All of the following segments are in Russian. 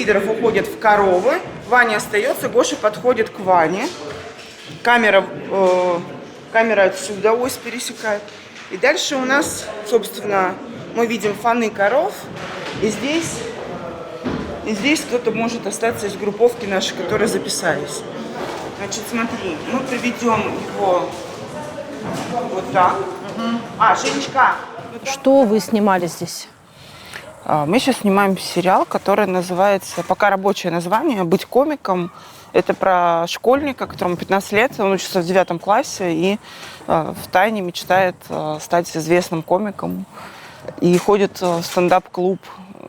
Сидоров уходит в коровы, Ваня остается, Гоша подходит к Ване. Камера отсюда ось пересекает. И дальше у нас, собственно, мы видим фоны коров. И здесь кто-то может остаться из групповки нашей, которые записались. Значит, смотри, мы проведем его вот так. Женечка. Что вы снимали здесь? Мы сейчас снимаем сериал, который называется, пока рабочее название, «Быть комиком». Это про школьника, которому 15 лет, он учится в 9 классе и втайне мечтает стать известным комиком. И ходит в стендап-клуб.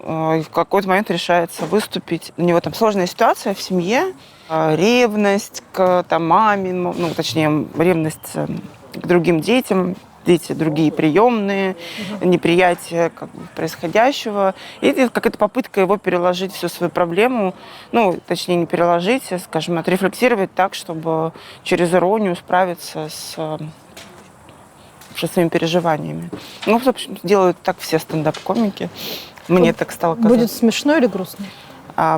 И в какой-то момент решается выступить. У него там сложная ситуация в семье, ревность к маме, точнее, ревность к другим детям. Дети другие приемные, неприятие происходящего. И это какая-то попытка его переложить всю свою проблему, точнее, не переложить, скажем, отрефлексировать так, чтобы через иронию справиться со своими переживаниями. В общем, делают так все стендап-комики. Мне так стало казаться. Будет смешно или грустно?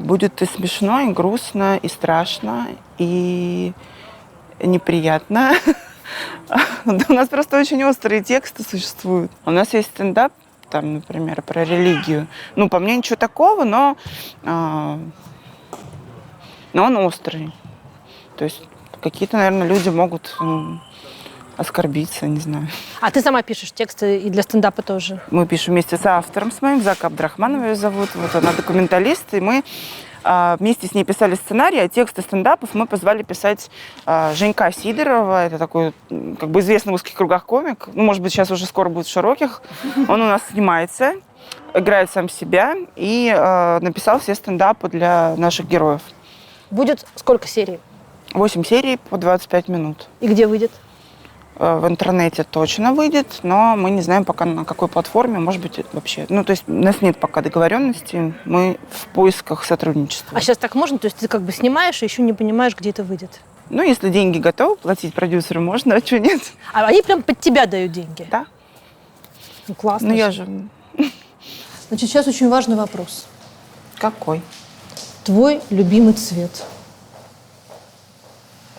Будет и смешно, и грустно, и страшно, и неприятно. У нас просто очень острые тексты существуют. У нас есть стендап, например, про религию. По мне ничего такого, но он острый. То есть какие-то, наверное, люди могут оскорбиться, не знаю. А ты сама пишешь тексты и для стендапа тоже? Мы пишем вместе с автором, с моим, Зака Абдрахманова ее зовут. Вот она документалист, и мы вместе с ней писали сценарий, а тексты стендапов мы позвали писать Женька Сидорова. Это такой, известный в узких кругах комик. Может быть, сейчас уже скоро будет в широких. Он у нас снимается, играет сам себя и написал все стендапы для наших героев. Будет сколько серий? 8 серий по 25 минут. И где выйдет? В интернете точно выйдет, но мы не знаем пока на какой платформе, может быть, вообще. То есть у нас нет пока договоренности, мы в поисках сотрудничества. А сейчас так можно? То есть ты снимаешь и еще не понимаешь, где это выйдет? Если деньги готовы платить продюсеру, можно, а что нет? А они прям под тебя дают деньги? Да. Классно. Я же... Значит, сейчас очень важный вопрос. Какой? Твой любимый цвет?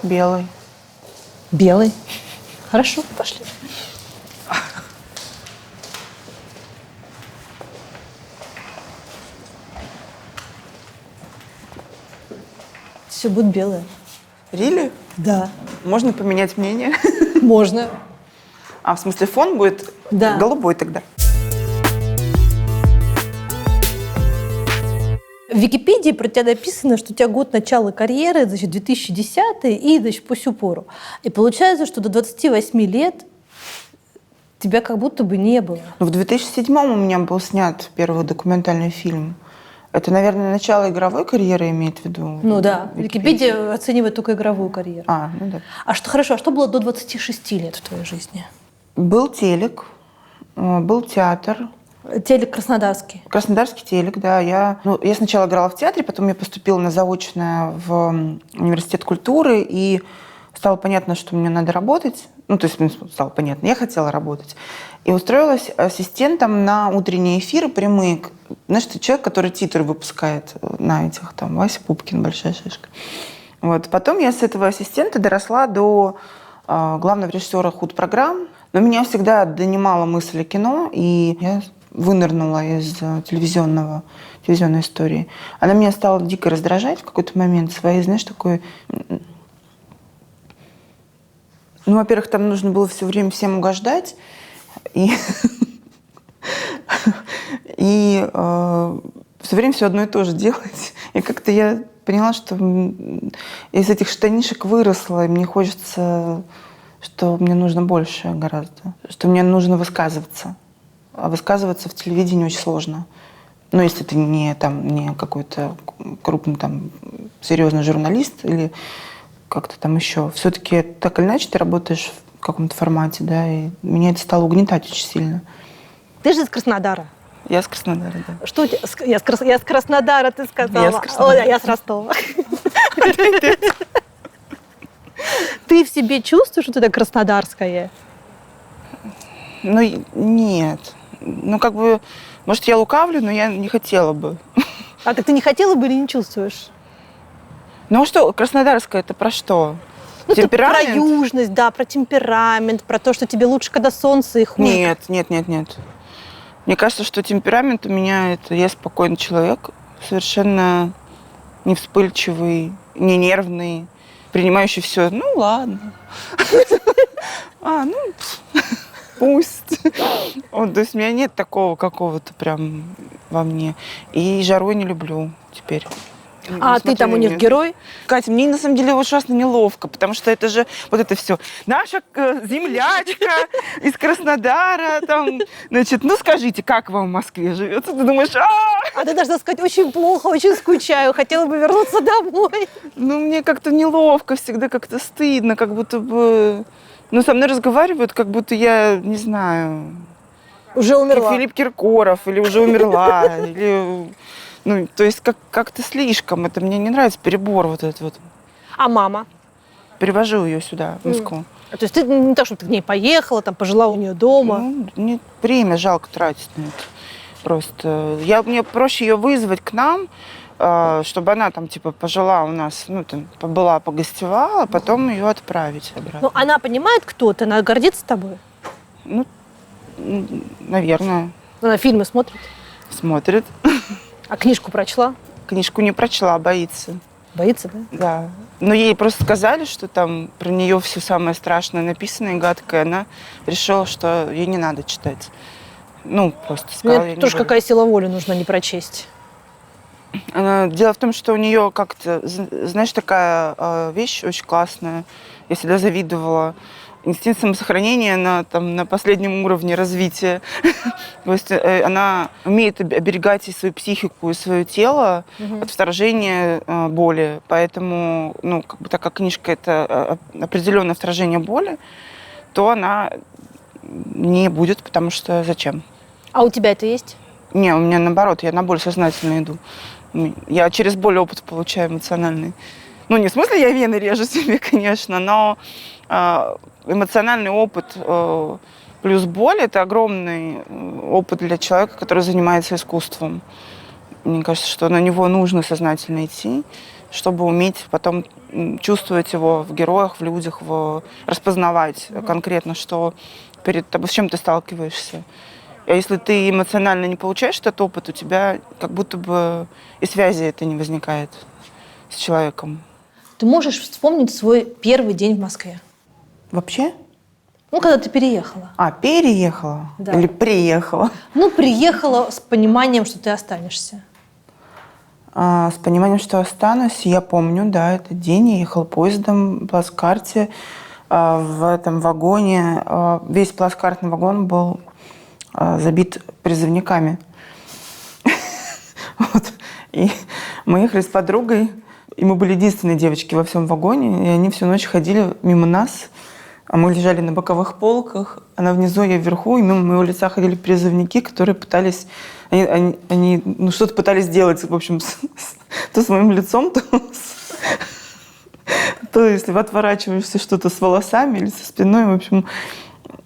Белый. Белый? Хорошо, пошли. Все будет белое. Рили? Да. Можно поменять мнение? Можно. В смысле, фон будет голубой тогда? В Википедии про тебя написано, что у тебя год начала карьеры, 2010 и, по сю пору. И получается, что до 28 лет тебя как будто бы не было. В 2007-м у меня был снят первый документальный фильм. Это, наверное, начало игровой карьеры имеет в виду? Википедия оценивает только игровую карьеру. Да. А что было до 26 лет в твоей жизни? Был телек, был театр. Телек краснодарский. Краснодарский телек, да. Я сначала играла в театре, потом я поступила на заочное в университет культуры, и стало понятно, что мне надо работать. Стало понятно, я хотела работать. И устроилась ассистентом на утренние эфиры прямые. Знаешь, ты человек, который титры выпускает на этих, Вася Пупкин, большая шишка. Потом я с этого ассистента доросла до главного режиссера худпрограмм. Но меня всегда донимала мысль о кино, и я вынырнула из телевизионной истории. Она меня стала дико раздражать в какой-то момент своей, знаешь, такой... Во-первых, там нужно было все время всем угождать, и все время все одно и то же делать. И как-то я поняла, что из этих штанишек выросла, и мне хочется, что мне нужно больше гораздо, что мне нужно высказываться. А высказываться в телевидении очень сложно. Если ты не какой-то крупный серьезный журналист или как-то еще. Все-таки так или иначе ты работаешь в каком-то формате, да, и меня это стало угнетать очень сильно. Ты же из Краснодара. Я с Краснодара, да. Что у тебя? Я с Краснодара, ты сказала. Я с Краснодара. Я с Ростова. Ты в себе чувствуешь, что ты краснодарская? Нет. Может, я лукавлю, но я не хотела бы. А так ты не хотела бы или не чувствуешь? Ну а что, Краснодарская, это про что? Ну, это про Темперамент? южность, да, про темперамент, про то, что тебе лучше, когда солнце и хуже. Нет. Мне кажется, что темперамент у меня это я спокойный человек, совершенно не вспыльчивый, не нервный, принимающий все. Ну ладно. Пусть. То есть у меня нет такого какого-то прям во мне. И жару не люблю теперь. А ты там у них герой? Катя, мне на самом деле ужасно неловко, потому что это же вот это все. Наша землячка из Краснодара, там, значит, ну скажите, как вам в Москве живется? Ты думаешь, А ты должна сказать, очень плохо, очень скучаю, хотела бы вернуться домой. ну мне как-то неловко, всегда как-то стыдно, как будто бы, ну со мной разговаривают, как будто я, не знаю, Уже умерла. Филипп Киркоров, или уже умерла, или... Ну, то есть как-то слишком. Это мне не нравится, перебор вот этот вот. А мама? Перевожу ее сюда, в Москву. То есть ты не так, чтобы ты к ней поехала, там, пожила у нее дома? Ну, время жалко тратить на это. Просто. Мне проще ее вызвать к нам, чтобы она там, типа, пожила у нас, ну, там, побыла, погостевала, потом ее отправить обратно. Ну, она понимает, кто ты? Она гордится тобой? Ну, наверное, Она фильмы смотрит? смотрит. А книжку прочла? Книжку не прочла, боится. Боится, да? Да. Но ей просто сказали, что там про нее все самое страшное написано и гадкое. Она решила, что ей не надо читать. Ну, просто сказала. Мне тоже какая сила воли нужна не прочесть. Дело в том, что у нее как-то, знаешь, такая вещь очень классная. Я всегда завидовала. Инстинкт самосохранения на последнем уровне развития. То есть она умеет оберегать и свою психику, и свое тело от вторжения боли. Поэтому, ну, как бы, так как книжка – это определенное вторжение боли, то она не будет, потому что зачем? А у тебя это есть? Не, у меня наоборот, я на боль сознательно иду. Я через боль опыт получаю эмоциональный. Ну, не в смысле я вены режу себе, конечно, но эмоциональный опыт плюс боль – это огромный опыт для человека, который занимается искусством. Мне кажется, что на него нужно сознательно идти, чтобы уметь потом чувствовать его в героях, в людях, распознавать конкретно, что перед тобой, с чем ты сталкиваешься. А если ты эмоционально не получаешь этот опыт, у тебя как будто бы и связи это не возникает с человеком. Ты можешь вспомнить свой первый день в Москве? Вообще? Ну, когда ты переехала. Переехала? Да. Или приехала? Ну, приехала с пониманием, что ты останешься. С пониманием, что останусь, я помню, да, этот день. Я ехала поездом, плацкарте. В этом вагоне, весь плацкартный вагон был забит призывниками. И мы ехали с подругой, и мы были единственные девочки во всем вагоне, и они всю ночь ходили мимо нас, а мы лежали на боковых полках, она внизу, я вверху, и мимо моего лица ходили призывники, которые пытались, они что-то пытались сделать, в общем, то с моим лицом, то если отворачиваешься что-то с волосами или со спиной, в общем.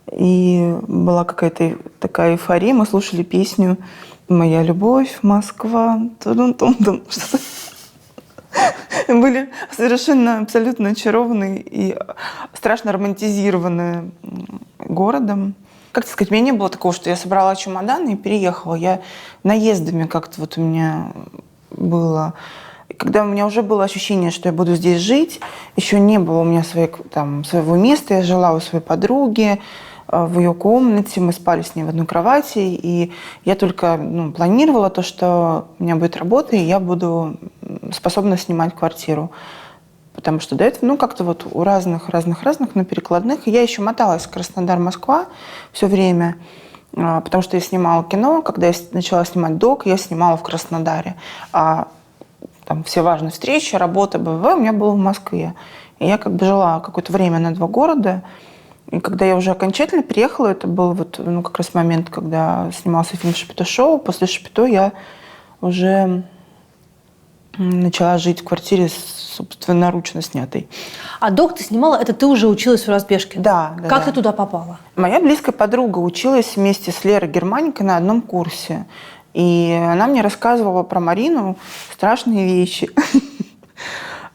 И была какая-то такая эйфория, мы слушали песню «Моя любовь, Москва», тудун-тун-тун, что-то. Были совершенно абсолютно очарованы и страшно романтизированы городом. Как тебе сказать, у меня не было такого, что я собрала чемоданы и переехала. Я наездами как-то вот у меня было. И когда у меня уже было ощущение, что я буду здесь жить, еще не было у меня своего места. Я жила у своей подруги в ее комнате, мы спали с ней в одной кровати, и я только планировала то, что у меня будет работа, и я буду способна снимать квартиру. Потому что до этого, как-то вот у разных на перекладных. И я еще моталась Краснодар-Москва все время, потому что я снимала кино. Когда я начала снимать док, я снимала в Краснодаре. А там все важные встречи, работа, БВ у меня было в Москве. И я как бы жила какое-то время на два города. И когда я уже окончательно приехала, это был как раз момент, когда снимался фильм «Шапито шоу». После «Шапито» я уже начала жить в квартире собственноручно снятой. А док ты снимала, это ты уже училась в Разбежке? Да. Как ты туда попала? Моя близкая подруга училась вместе с Лерой Германикой на одном курсе. И она мне рассказывала про Марину страшные вещи.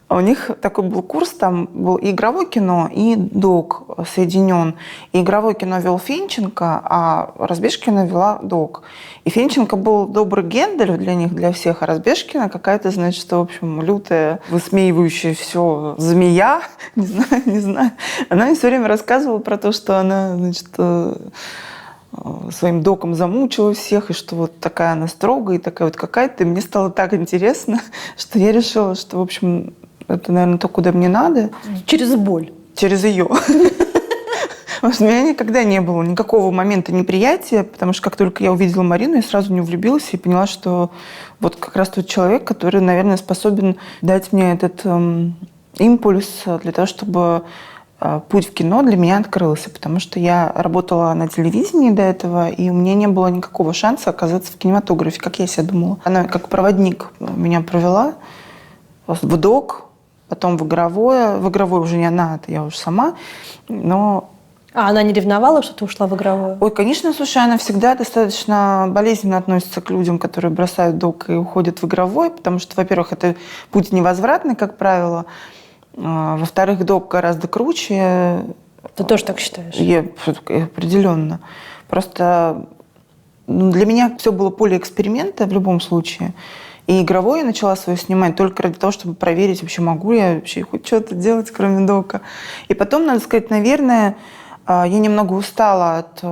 У них такой был курс, там был и игровое кино, и док соединен. И игровое кино вел Фенченко, а Разбежкина вела док. И Фенченко был добрый Гендель для них, для всех, а Разбежкина какая-то, значит, в общем, лютая, высмеивающая все змея, не знаю. Она мне все время рассказывала про то, что она, значит, своим доком замучила всех, и что вот такая она строгая, и такая вот какая-то. И мне стало так интересно, что я решила, что, в общем, это, наверное, то, куда мне надо. Через боль. Через ее. Потому что у меня никогда не было никакого момента неприятия, потому что как только я увидела Марину, я сразу в нее влюбилась и поняла, что вот как раз тот человек, который, наверное, способен дать мне этот импульс для того, чтобы путь в кино для меня открылся, потому что я работала на телевидении до этого, и у меня не было никакого шанса оказаться в кинематографе, как я себе думала. Она как проводник меня провела в док, потом в игровое. В игровое уже не она, это я уже сама. Но... А она не ревновала, что ты ушла в игровое? Ой, конечно, слушай, она всегда достаточно болезненно относится к людям, которые бросают док и уходят в игровой, потому что, во-первых, это путь невозвратный, как правило. Во-вторых, док гораздо круче. Ты тоже так считаешь? Определенно. Просто для меня все было поле эксперимента в любом случае. И игровое я начала свое снимать только ради того, чтобы проверить, вообще могу я вообще хоть что-то делать, кроме дока. И потом, надо сказать, наверное, я немного устала от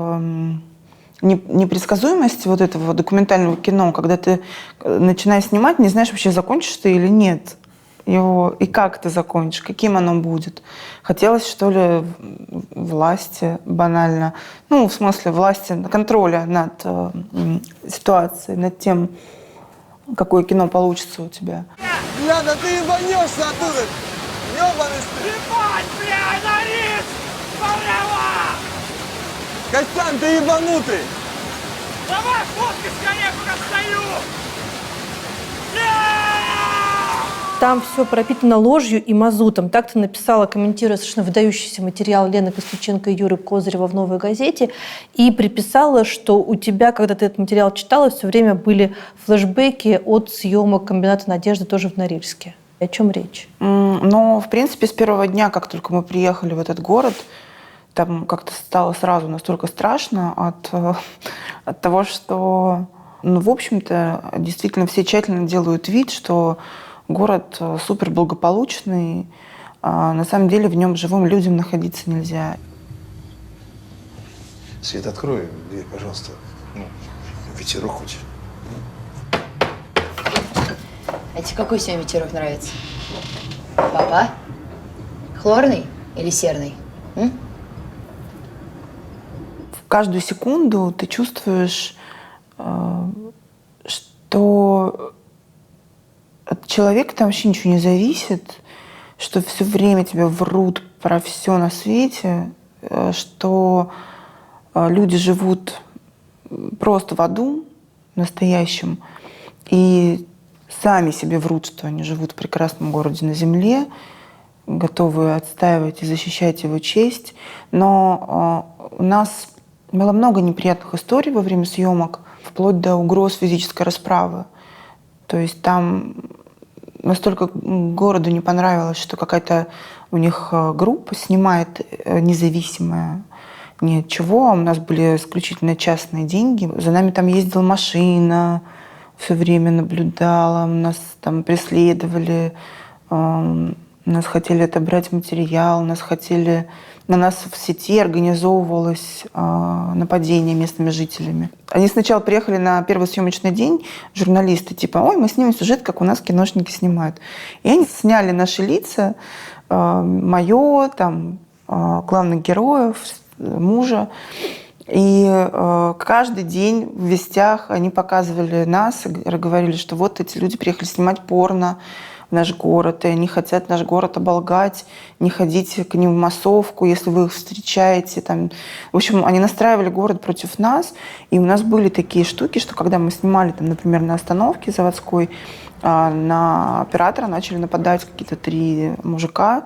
непредсказуемости вот этого документального кино, когда ты, начинаешь снимать, не знаешь, вообще закончишь ты или нет его, и как ты закончишь, каким оно будет. Хотелось, что ли, власти банально. Ну, в смысле, власти, контроля над ситуацией, над тем, какое кино получится у тебя. Бля, да ты ебанешься оттуда! Ёбаный ты! Ебать, бля, Нарис! Порвала! Костян, ты ебанутый! Давай фотки скорее, пока стою! Там все пропитано ложью и мазутом. Так ты написала, комментируя совершенно выдающийся материал Лены Костюченко и Юры Козырева в «Новой газете», и приписала, что у тебя, когда ты этот материал читала, все время были флешбеки от съемок «Комбината Надежды» тоже в Норильске. О чем речь? Ну, в принципе, с первого дня, как только мы приехали в этот город, там как-то стало сразу настолько страшно от того, что, ну, в общем-то, действительно все тщательно делают вид, что город супер благополучный, а на самом деле в нем живым людям находиться нельзя. Свет, открой дверь, пожалуйста. Ну, ветерок хоть. А тебе какой сегодня ветерок нравится? Папа? Хлорный или серный? В каждую секунду ты чувствуешь, что от человека там вообще ничего не зависит, что все время тебя врут про все на свете, что люди живут просто в аду настоящем и сами себе врут, что они живут в прекрасном городе на земле, готовы отстаивать и защищать его честь. Но у нас было много неприятных историй во время съемок, вплоть до угроз физической расправы. То есть там настолько городу не понравилось, что какая-то у них группа снимает независимая ни от чего. У нас были исключительно частные деньги. За нами там ездила машина, все время наблюдала, нас там преследовали, нас хотели отобрать материал, на нас в сети организовывалось нападение местными жителями. Они сначала приехали на первый съемочный день, журналисты, типа, ой, мы снимем сюжет, как у нас киношники снимают. И они сняли наши лица, мое, там, главных героев, мужа. И каждый день в вестях они показывали нас и говорили, что вот эти люди приехали снимать порно в наш город, и они хотят наш город оболгать, не ходите к ним в массовку, если вы их встречаете. Там. В общем, они настраивали город против нас, и у нас были такие штуки, что когда мы снимали, там, например, на остановке заводской, на оператора начали нападать какие-то 3 мужика,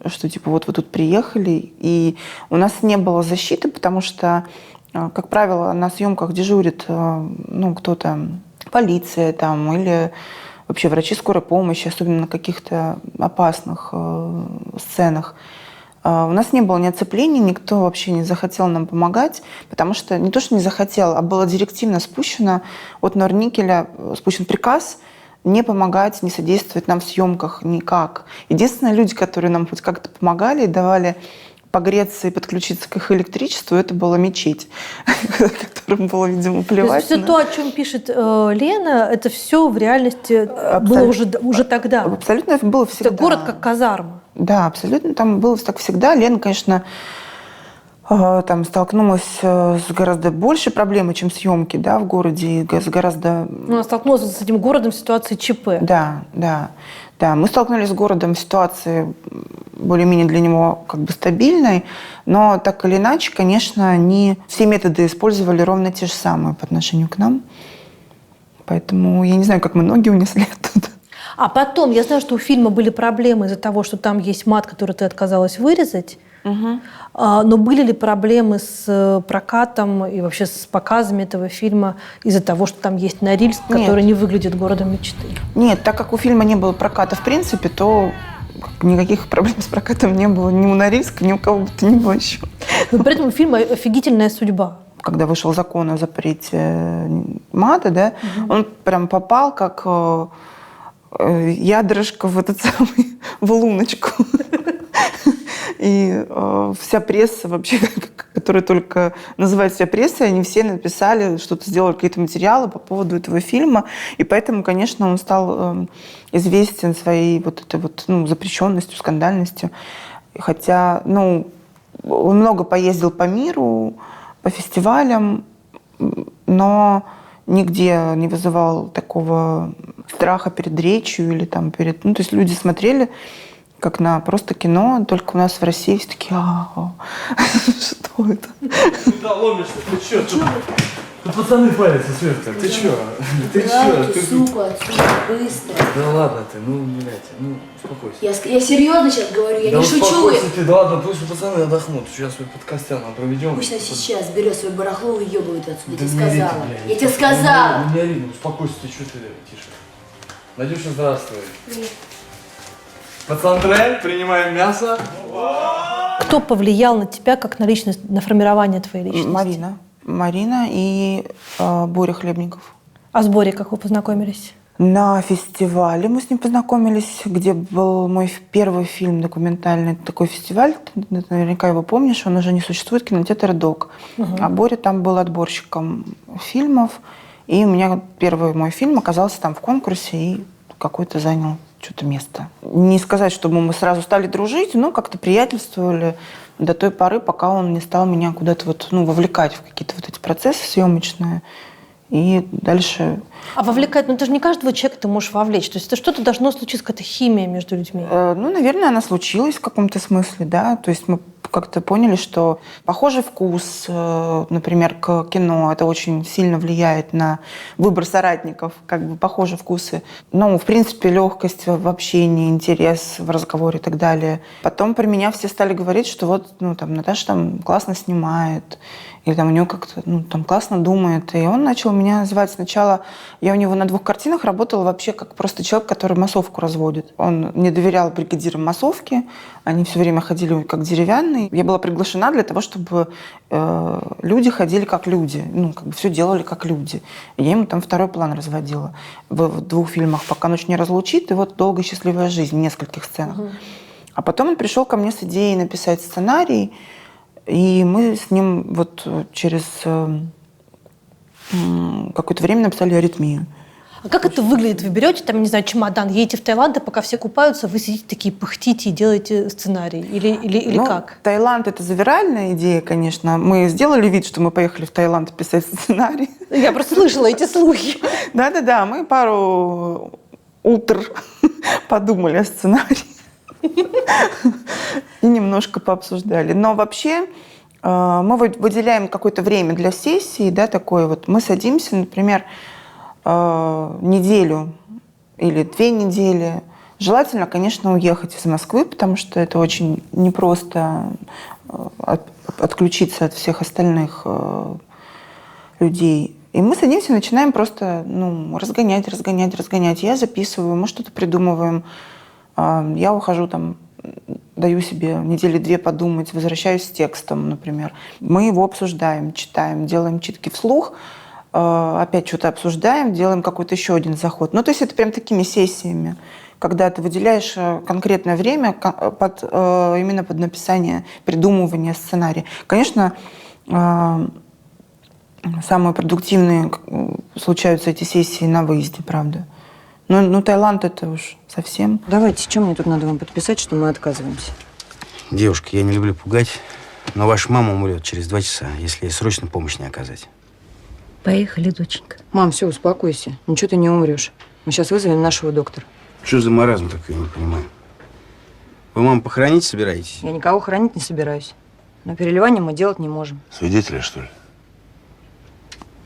что типа вот вы тут приехали, и у нас не было защиты, потому что Как правило, на съемках дежурит ну, кто-то, полиция там, или вообще врачи скорой помощи, особенно на каких-то опасных сценах. У нас не было ни оцеплений, никто вообще не захотел нам помогать, потому что не то, что не захотел, а было директивно спущено от Норникеля, спущен приказ не помогать, не содействовать нам в съемках никак. Единственные люди, которые нам хоть как-то помогали и давали погреться и подключиться к их электричеству, это была мечеть, которым было, видимо, плевать. То есть все то, о чем пишет Лена, это все в реальности было уже тогда? Абсолютно это было всегда. Это город как казарма? Да, абсолютно. Там было так всегда. Лена, конечно, там столкнулась с гораздо большей проблемой, чем съемки, да, в городе, и с гораздо... Она столкнулась с этим городом в ситуации ЧП. Да. Мы столкнулись с городом в ситуации более-менее для него как бы стабильной, но так или иначе, конечно, они все методы использовали ровно те же самые по отношению к нам. Поэтому я не знаю, как мы ноги унесли оттуда. А потом, я знаю, что у фильма были проблемы из-за того, что там есть мат, который ты отказалась вырезать. Но были ли проблемы с прокатом и вообще с показами этого фильма из-за того, что там есть Норильск, который не выглядит городом мечты? Нет, так как у фильма не было проката в принципе, то никаких проблем с прокатом не было ни у Норильска, ни у кого бы то ни было еще. Но при этом у фильма офигительная судьба. Когда вышел закон о запрете мата, да, он прям попал как ядрышко в этот самый, в луночку. И вся пресса вообще, которая только называет себя прессой, они все написали, что-то сделали, какие-то материалы по поводу этого фильма. И поэтому, конечно, он стал известен своей вот этой вот, ну, запрещенностью, скандальностью. Хотя, ну, он много поездил по миру, по фестивалям, но нигде не вызывал такого страха перед речью или там перед... Ну, то есть люди смотрели как на просто кино, только у нас в России все такие, что это? Куда ломишься? Ты чё? Тут пацаны палятся, Светка. Ты чё? Ты чё? Сука, отсюда, быстро. Да ладно ты, ну, блядь, ну, успокойся. Я серьезно сейчас говорю, я Да не шучу. успокойся ты, да ладно, пусть пацаны отдохнут. Сейчас свой подкаст проведем. Пусть она сейчас берет свое барахло и уебывает отсюда. Да Я тебе не орите, сказала. блядь. Я тебе сказала. Ну не ори, ну успокойся, ты что ты, тише. Надюша, здравствуй. Пацан Трель, принимаем мясо. Кто повлиял на тебя как на личность, на формирование твоей личности? Марина и Боря Хлебников. А с Борей как вы познакомились? На фестивале мы с ним познакомились, где был мой первый фильм документальный. Такой фестиваль, ты наверняка его помнишь, он уже не существует, кинотеатр «Док». А Боря там был отборщиком фильмов. И у меня первый мой фильм оказался там в конкурсе и какой-то занял что-то место. Не сказать, чтобы мы сразу стали дружить, но как-то приятельствовали до той поры, пока он не стал меня куда-то вот, ну, вовлекать в какие-то вот эти процессы съемочные. И дальше... А вовлекать, ну ты же не каждого человека ты можешь вовлечь. То есть это что-то должно случиться, какая-то химия между людьми. Ну, наверное, она случилась в каком-то смысле, да. То есть мы как-то поняли, что похожий вкус, например, к кино, это очень сильно влияет на выбор соратников, как бы похожие вкусы. Ну, в принципе, легкость в общении, интерес в разговоре и так далее. Потом про меня все стали говорить, что вот, ну, там, Наташа там классно снимает, или там у него как-то, ну, там классно думает. И он начал меня звать. Сначала я у него на 2 картинах работала вообще как просто человек, который массовку разводит. Он не доверял бригадирам массовки, они все время ходили как деревянные. Я была приглашена для того, чтобы люди ходили как люди, ну, как бы все делали как люди. И я ему там 2-й план разводила в 2 фильмах «Пока ночь не разлучит» и вот «Долгая счастливая жизнь» в нескольких сценах. А потом он пришел ко мне с идеей написать сценарий, и мы с ним вот через какое-то время написали «Аритмию». А как это выглядит? Вы берете, там, не знаю, чемодан, едете в Таиланд, а пока все купаются, вы сидите такие, пыхтите и делаете сценарий? Или ну, как? Таиланд — это завиральная идея, конечно. Мы сделали вид, что мы поехали в Таиланд писать сценарий. Я просто слышала эти слухи. Да-да-да, мы пару утр подумали о сценарии и немножко пообсуждали. Но вообще мы выделяем какое-то время для сессии, да, такое вот. Мы садимся, например, неделю или 2 недели. Желательно, конечно, уехать из Москвы, потому что это очень непросто отключиться от всех остальных людей. И мы садимся и начинаем просто разгонять. Я записываю, мы что-то придумываем. Я ухожу там, даю себе недели 2 подумать, возвращаюсь с текстом, например. Мы его обсуждаем, читаем, делаем читки вслух, опять что-то обсуждаем, делаем какой-то еще один заход. Ну, то есть это прям такими сессиями, когда ты выделяешь конкретное время именно под написание, придумывание сценария. Конечно, самые продуктивные случаются эти сессии на выезде, правда. Но Таиланд это уж совсем. Давайте, что мне тут надо вам подписать, что мы отказываемся? Девушка, я не люблю пугать, но ваша мама умрет через 2 часа, если ей срочно помощь не оказать. Поехали, доченька. Мам, все, успокойся. Ничего ты не умрешь. Мы сейчас вызовем нашего доктора. Что за маразм такой, я не понимаю. Вы маму похоронить собираетесь? Я никого хоронить не собираюсь. Но переливание мы делать не можем. Свидетеля, что ли?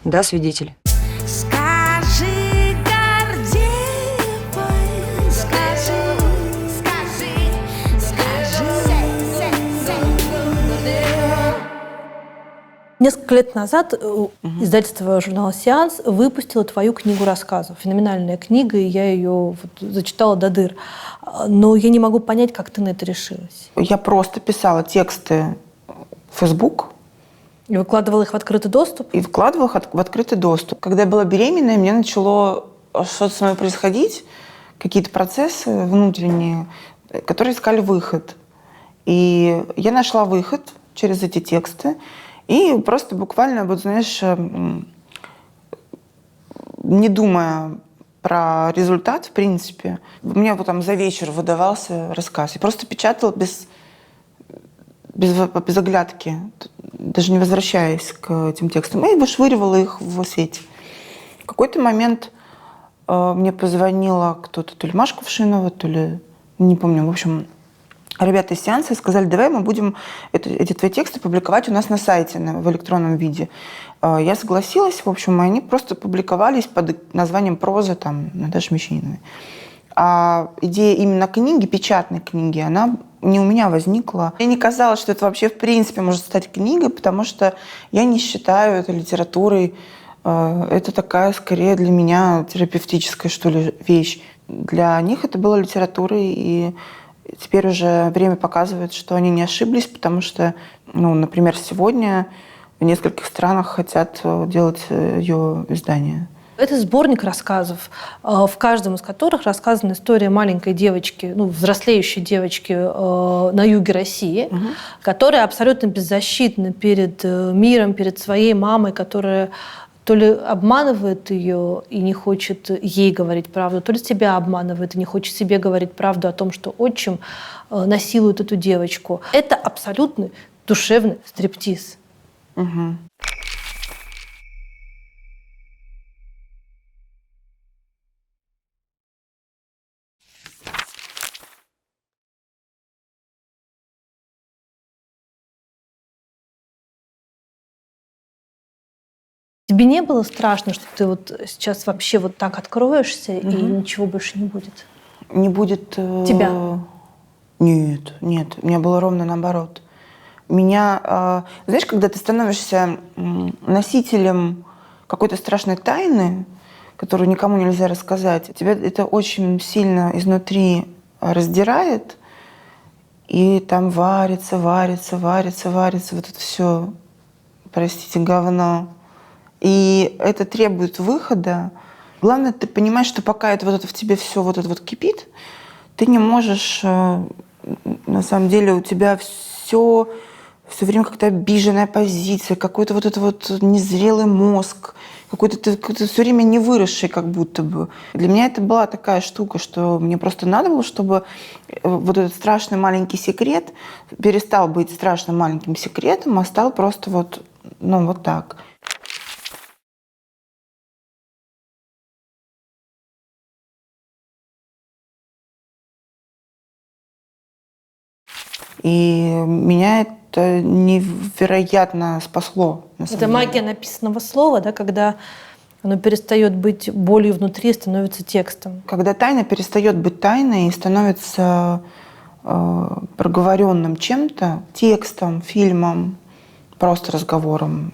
Да, свидетели. Скажи, Гордеевой, скажи. Несколько лет назад издательство журнала «Сеанс» выпустило твою книгу рассказов. Феноменальная книга, и я ее зачитала до дыр. Но я не могу понять, как ты на это решилась. Я просто писала тексты в Facebook. И выкладывала их в открытый доступ? И вкладывала их в открытый доступ. Когда я была беременная, мне начало что-то со мной происходить, какие-то процессы внутренние, которые искали выход. И я нашла выход через эти тексты. И просто буквально, вот знаешь, не думая про результат, в принципе, у меня вот там за вечер выдавался рассказ. Я просто печатала без оглядки, даже не возвращаясь к этим текстам, и вышвыривала их в сеть. В какой-то момент мне позвонила кто-то, то ли Маша Кувшинова, то ли, не помню, в общем, ребята из сеанса и сказали, давай мы будем эти твои тексты публиковать у нас на сайте в электронном виде. Я согласилась, в общем, и они просто публиковались под названием «Проза» там, Наташи Мещаниновой. А идея именно книги, печатной книги, она не у меня возникла. Мне не казалось, что это вообще в принципе может стать книгой, потому что я не считаю это литературой. Это такая, скорее, для меня терапевтическая, что ли, вещь. Для них это было литературой, и теперь уже время показывает, что они не ошиблись, потому что, например, сегодня в нескольких странах хотят делать ее издание. Это сборник рассказов, в каждом из которых рассказана история маленькой девочки, взрослеющей девочки на юге России, которая абсолютно беззащитна перед миром, перед своей мамой, которая то ли обманывает ее и не хочет ей говорить правду, то ли себя обманывает и не хочет себе говорить правду о том, что отчим насилует эту девочку. Это абсолютный душевный стриптиз. Угу. Тебе не было страшно, что ты вот сейчас вообще вот так откроешься и ничего больше не будет? Не будет... Тебя? Нет. У меня было ровно наоборот. Меня... знаешь, когда ты становишься носителем какой-то страшной тайны, которую никому нельзя рассказать, тебя это очень сильно изнутри раздирает, и там варится вот это все, простите, говно. И это требует выхода. Главное, ты понимаешь, что пока это вот это в тебе все вот это вот кипит, ты не можешь, на самом деле, у тебя все время как-то обиженная позиция, какой-то вот это вот незрелый мозг, какой-то ты все время не выросший как будто бы. Для меня это была такая штука, что мне просто надо было, чтобы вот этот страшный маленький секрет перестал быть страшным маленьким секретом, а стал просто вот так. И меня это невероятно спасло. Это магия написанного слова, да, когда оно перестает быть болью внутри, становится текстом. Когда тайна перестает быть тайной и становится проговоренным чем-то, текстом, фильмом, просто разговором,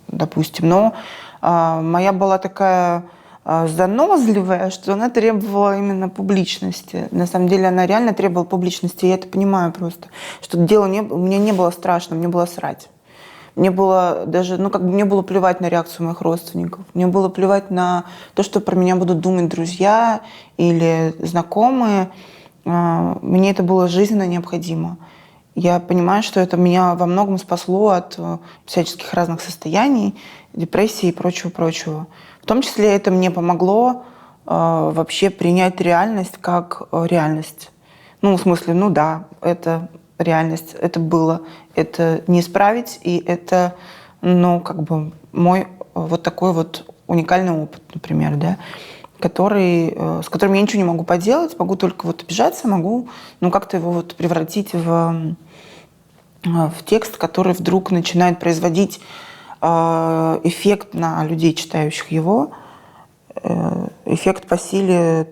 допустим. Но моя была такая занозливая, что она требовала именно публичности. На самом деле она реально требовала публичности. Я это понимаю просто. Что дело мне не было страшно, мне было срать. Мне было даже, мне было плевать на реакцию моих родственников. Мне было плевать на то, что про меня будут думать друзья или знакомые. Мне это было жизненно необходимо. Я понимаю, что это меня во многом спасло от всяческих разных состояний, депрессии и прочего-прочего. В том числе это мне помогло вообще принять реальность как реальность. В смысле, да, это реальность, это было, это не исправить, и это, мой вот такой вот уникальный опыт, например, да, с которым я ничего не могу поделать, могу только обижаться, могу, как-то его превратить в текст, который вдруг начинает производить эффект на людей, читающих его, эффект по силе,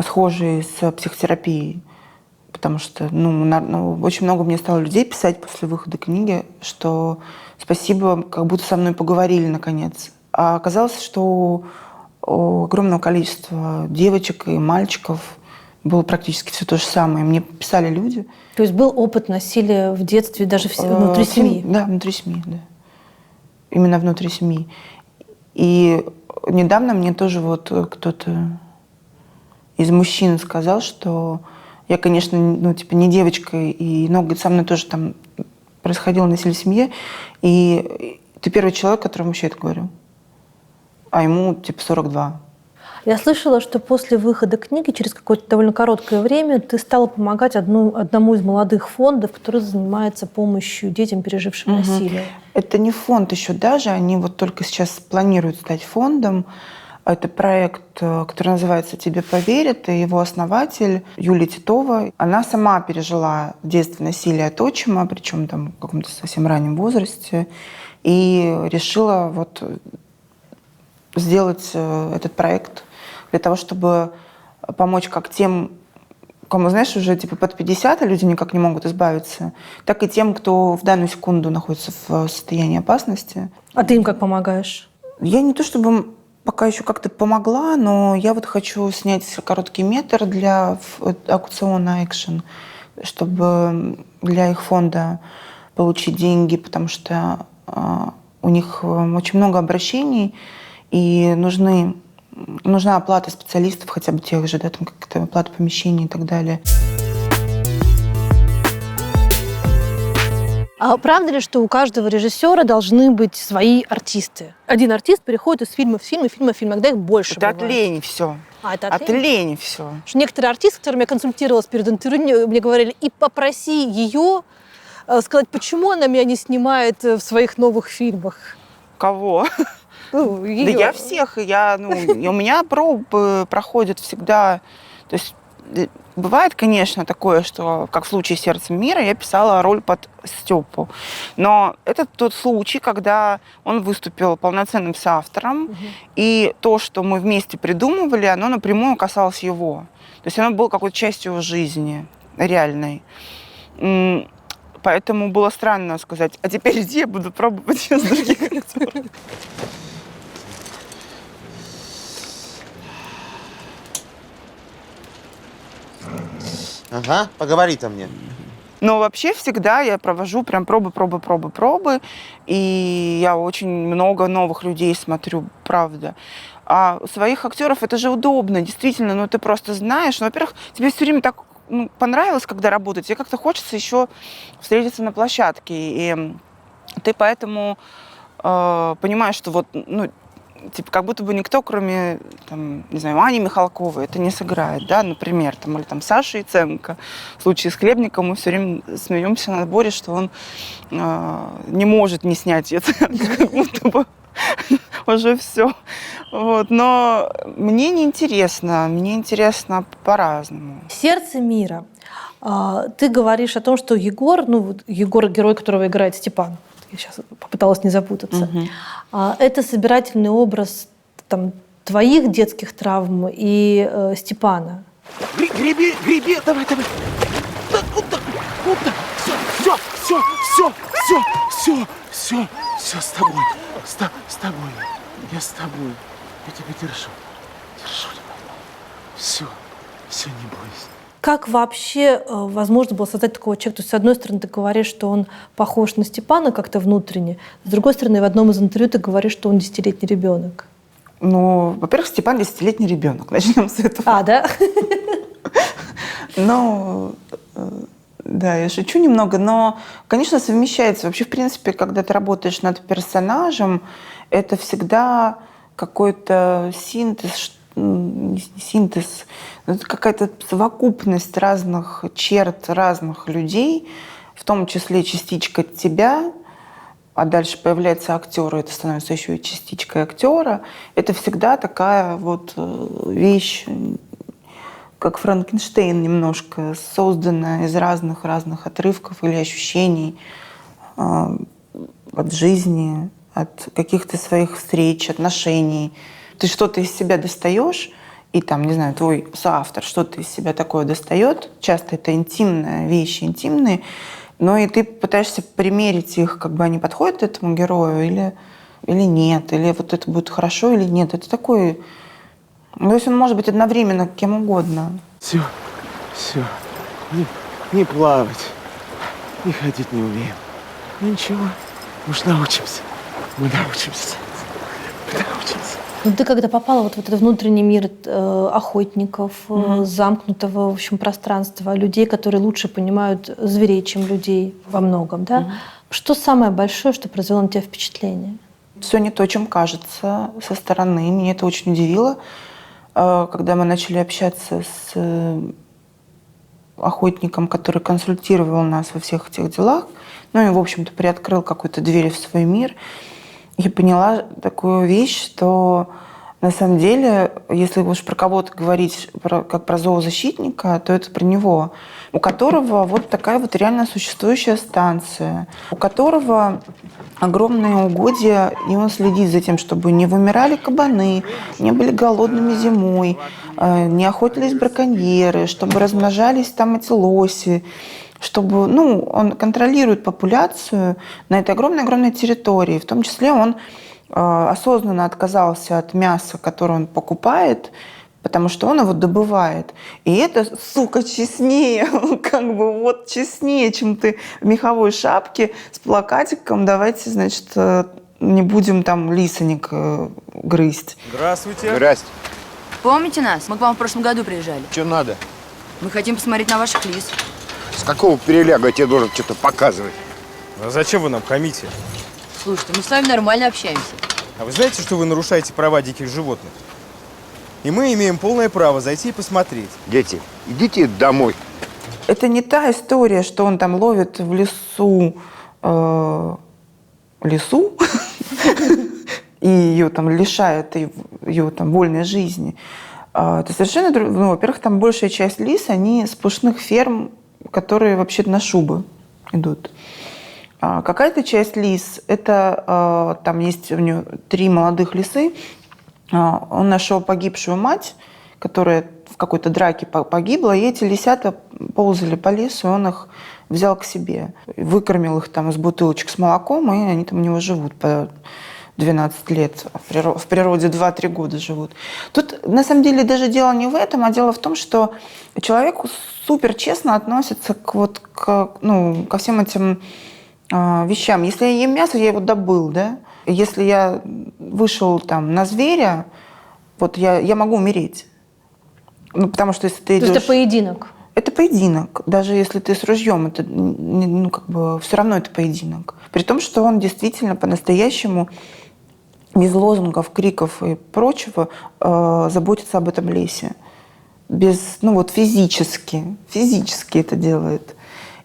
схожий с психотерапией. Потому что очень много мне стало людей писать после выхода книги, что спасибо, как будто со мной поговорили наконец. А оказалось, что у огромного количества девочек и мальчиков было практически все то же самое. Мне писали люди. То есть был опыт насилия в детстве даже внутри семьи? Да, внутри семьи, да. Именно внутри семьи. И недавно мне тоже кто-то из мужчин сказал, что я, конечно, не девочка, и со мной тоже происходило насилие в семье, и ты первый человек, которому я это говорю. А ему 42. Я слышала, что после выхода книги, через какое-то довольно короткое время, ты стала помогать одному из молодых фондов, который занимается помощью детям, пережившим насилие. Это не фонд еще даже, они только сейчас планируют стать фондом. Это проект, который называется «Тебе поверят», и его основатель Юлия Титова. Она сама пережила в детстве насилие от отчима, причем в каком-то совсем раннем возрасте, и решила сделать этот проект для того, чтобы помочь как тем, кому, уже под 50, а люди никак не могут избавиться, так и тем, кто в данную секунду находится в состоянии опасности. А ты им как помогаешь? Я не то чтобы пока еще как-то помогла, но я хочу снять короткий метр для аукциона «Экшен», чтобы для их фонда получить деньги, потому что у них очень много обращений, и нужна оплата специалистов, хотя бы тех же, как-то оплата помещений и так далее. А правда ли, что у каждого режиссера должны быть свои артисты? Один артист переходит из фильма в фильм, из фильма в фильм, иногда их больше Это бывает. от лени все. Это от лени все. Некоторые артисты, с которыми я консультировалась перед интервью, мне говорили, и попроси ее сказать, почему она меня не снимает в своих новых фильмах. Кого? Да я всех. У меня пробы проходят всегда. То есть бывает, конечно, такое, что, как в случае «Сердцем мира», я писала роль под Степу. Но это тот случай, когда он выступил полноценным соавтором, и то, что мы вместе придумывали, оно напрямую касалось его. То есть оно было какой-то частью его жизни, реальной. Поэтому было странно сказать, а теперь иди, я буду пробовать сейчас других актеров. Ага, поговори-то мне. Но вообще всегда я провожу прям пробы. И я очень много новых людей смотрю, правда. А у своих актеров это же удобно, действительно. Ты просто знаешь. Во-первых, тебе все время так понравилось, когда работать. Тебе как-то хочется еще встретиться на площадке. И ты поэтому понимаешь, что как будто бы никто, кроме, Ани Михалковой, это не сыграет, да, например, или Саши Яценко. В случае с Хлебником мы все время смеемся на сборе, что он не может не снять Яценко, как будто бы уже все. Но мне интересно по-разному. «Сердце мира». Ты говоришь о том, что Егор, герой, которого играет Степан, я сейчас попыталась не запутаться. Это собирательный образ твоих детских травм и Степана. Греби, давай. Все с тобой. С тобой. Я с тобой. Я тебя держу. Держу, любовь. Все, не бойся. Как вообще возможно было создать такого человека? То есть, с одной стороны, ты говоришь, что он похож на Степана как-то внутренне, с другой стороны, в одном из интервью ты говоришь, что он 10-летний ребенок. Ну, во-первых, Степан 10-летний ребенок. Начнем с этого. А, да? Ну, да, я шучу немного, но, конечно, совмещается. Вообще, в принципе, когда ты работаешь над персонажем, это всегда какой-то синтез, это какая-то совокупность разных черт, разных людей, в том числе частичка тебя, а дальше появляется актер, и это становится еще и частичкой актера. Это всегда такая вот вещь, как Франкенштейн немножко, созданная из разных отрывков или ощущений от жизни, от каких-то своих встреч, отношений. Ты что-то из себя достаешь, и там, не знаю, твой соавтор что-то из себя такое достает. Часто это интимные вещи, интимные, но и ты пытаешься примерить их, как бы они подходят этому герою или нет, или вот это будет хорошо или нет. Это такой... Ну, то есть он может быть одновременно кем угодно. Все. Не плавать. Не ходить не умеем. Ну ничего, уж научимся. Мы научимся. Ну, ты когда попала вот в этот внутренний мир охотников, замкнутого, в общем, пространства, людей, которые лучше понимают зверей, чем людей во многом, да? Что самое большое, что произвело на тебя впечатление? Все не то, чем кажется со стороны. Меня это очень удивило, когда мы начали общаться с охотником, который консультировал нас во всех этих делах, ну и, в общем-то, приоткрыл какую-то дверь в свой мир. Я поняла такую вещь, что на самом деле, если уж про кого-то говорить как про зоозащитника, то это про него, у которого вот такая вот реально существующая станция, у которого огромные угодья, и он следит за тем, чтобы не вымирали кабаны, не были голодными зимой, не охотились браконьеры, чтобы размножались там эти лоси, чтобы, ну, он контролирует популяцию на этой огромной-огромной территории. В том числе он осознанно отказался от мяса, которое он покупает, потому что он его добывает. И это, сука, честнее, как бы вот честнее, чем ты в меховой шапке с плакатиком «давайте, значит, не будем там лисоник грызть». Здравствуйте. Здрасте. Помните нас? Мы к вам в прошлом году приезжали. Что надо? Мы хотим посмотреть на ваших лис. С какого переляга я тебе должен что-то показывать? А зачем вы нам хамите? Слушайте, мы с вами нормально общаемся. А вы знаете, что вы нарушаете права диких животных? И мы имеем полное право зайти и посмотреть. Дети, идите домой. Это не та история, что он там ловит в лесу и ее там лишает ее там вольной жизни. Это совершенно другое. Ну, во-первых, там большая часть лис, они сплошных ферм, которые вообще на шубы идут. Какая-то часть лис, это там есть у нее 3 молодых лисы. Он нашел погибшую мать, которая в какой-то драке погибла, и эти лисята ползали по лесу, и он их взял к себе. Выкормил их там из бутылочек с молоком, и они там у него живут по 12 лет. В природе 2-3 года живут. Тут, на самом деле, даже дело не в этом, а дело в том, что человек супер честно относится ко всем этим вещам. Если я ем мясо, я его добыл, да? Если я вышел там на зверя, вот я могу умереть. Ну, потому что если ты идешь... То есть это поединок? Это поединок. Даже если ты с ружьем, это, ну, как бы, все равно это поединок. При том, что он действительно по-настоящему без лозунгов, криков и прочего заботится об этом лесе. Без, ну вот физически это делает.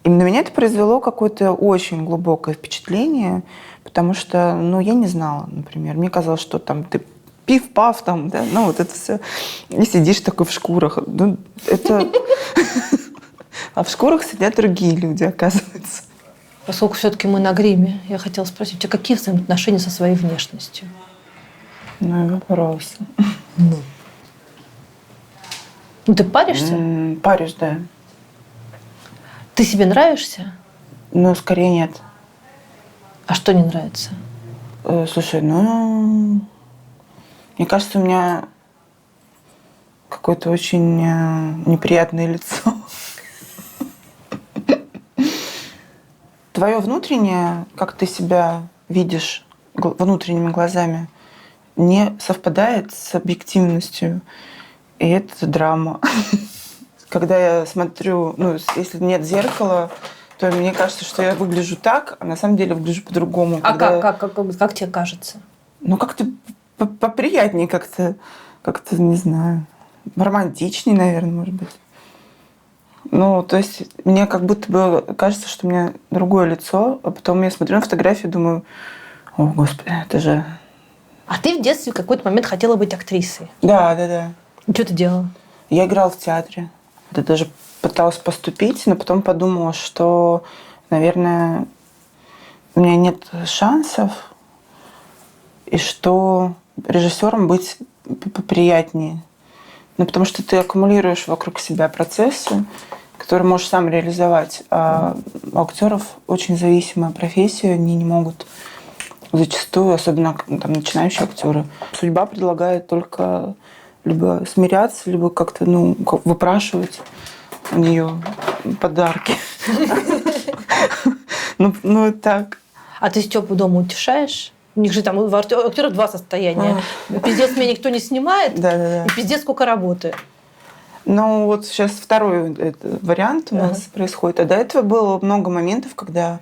И на меня это произвело какое-то очень глубокое впечатление, потому что, ну, я не знала, например. Мне казалось, что там ты пиф-паф, там, да, ну, вот это все. И сидишь такой в шкурах. Ну, это... А в шкурах сидят другие люди, оказывается. Поскольку все-таки мы на гриме, я хотела спросить, у тебя какие взаимоотношения со своей внешностью? Ну и вопрос. Ну, ты паришься? Парюсь, да. Ты себе нравишься? Ну, скорее нет. А что не нравится? Слушай, ну, мне кажется, у меня какое-то очень неприятное лицо. Твое внутреннее, как ты себя видишь внутренними глазами, не совпадает с объективностью. И это драма. Когда я смотрю, ну, если нет зеркала, то мне кажется, что я выгляжу так, а на самом деле выгляжу по-другому. А Когда как тебе кажется? Ну, как-то поприятнее, как-то, не знаю, романтичнее, наверное, может быть. Ну, то есть мне как будто бы кажется, что у меня другое лицо, а потом я смотрю на фотографию и думаю, о, Господи, это же... А ты в детстве в какой-то момент хотела быть актрисой. Да. И что ты делала? Я играла в театре. Я даже пыталась поступить, но потом подумала, что, наверное, у меня нет шансов, и что режиссером быть приятнее. Ну, потому что ты аккумулируешь вокруг себя процессы, которые можешь сам реализовать. А у актеров очень зависимая профессия, они не могут зачастую, особенно там, начинающие актеры. Судьба предлагает только либо смиряться, либо как-то выпрашивать у нее подарки. Ну, так. А ты Степу дома утешаешь? У них же там у актеров два состояния. Пиздец, меня никто не снимает, и пиздец, сколько работы. Ну, вот сейчас второй вариант у нас происходит. А до этого было много моментов, когда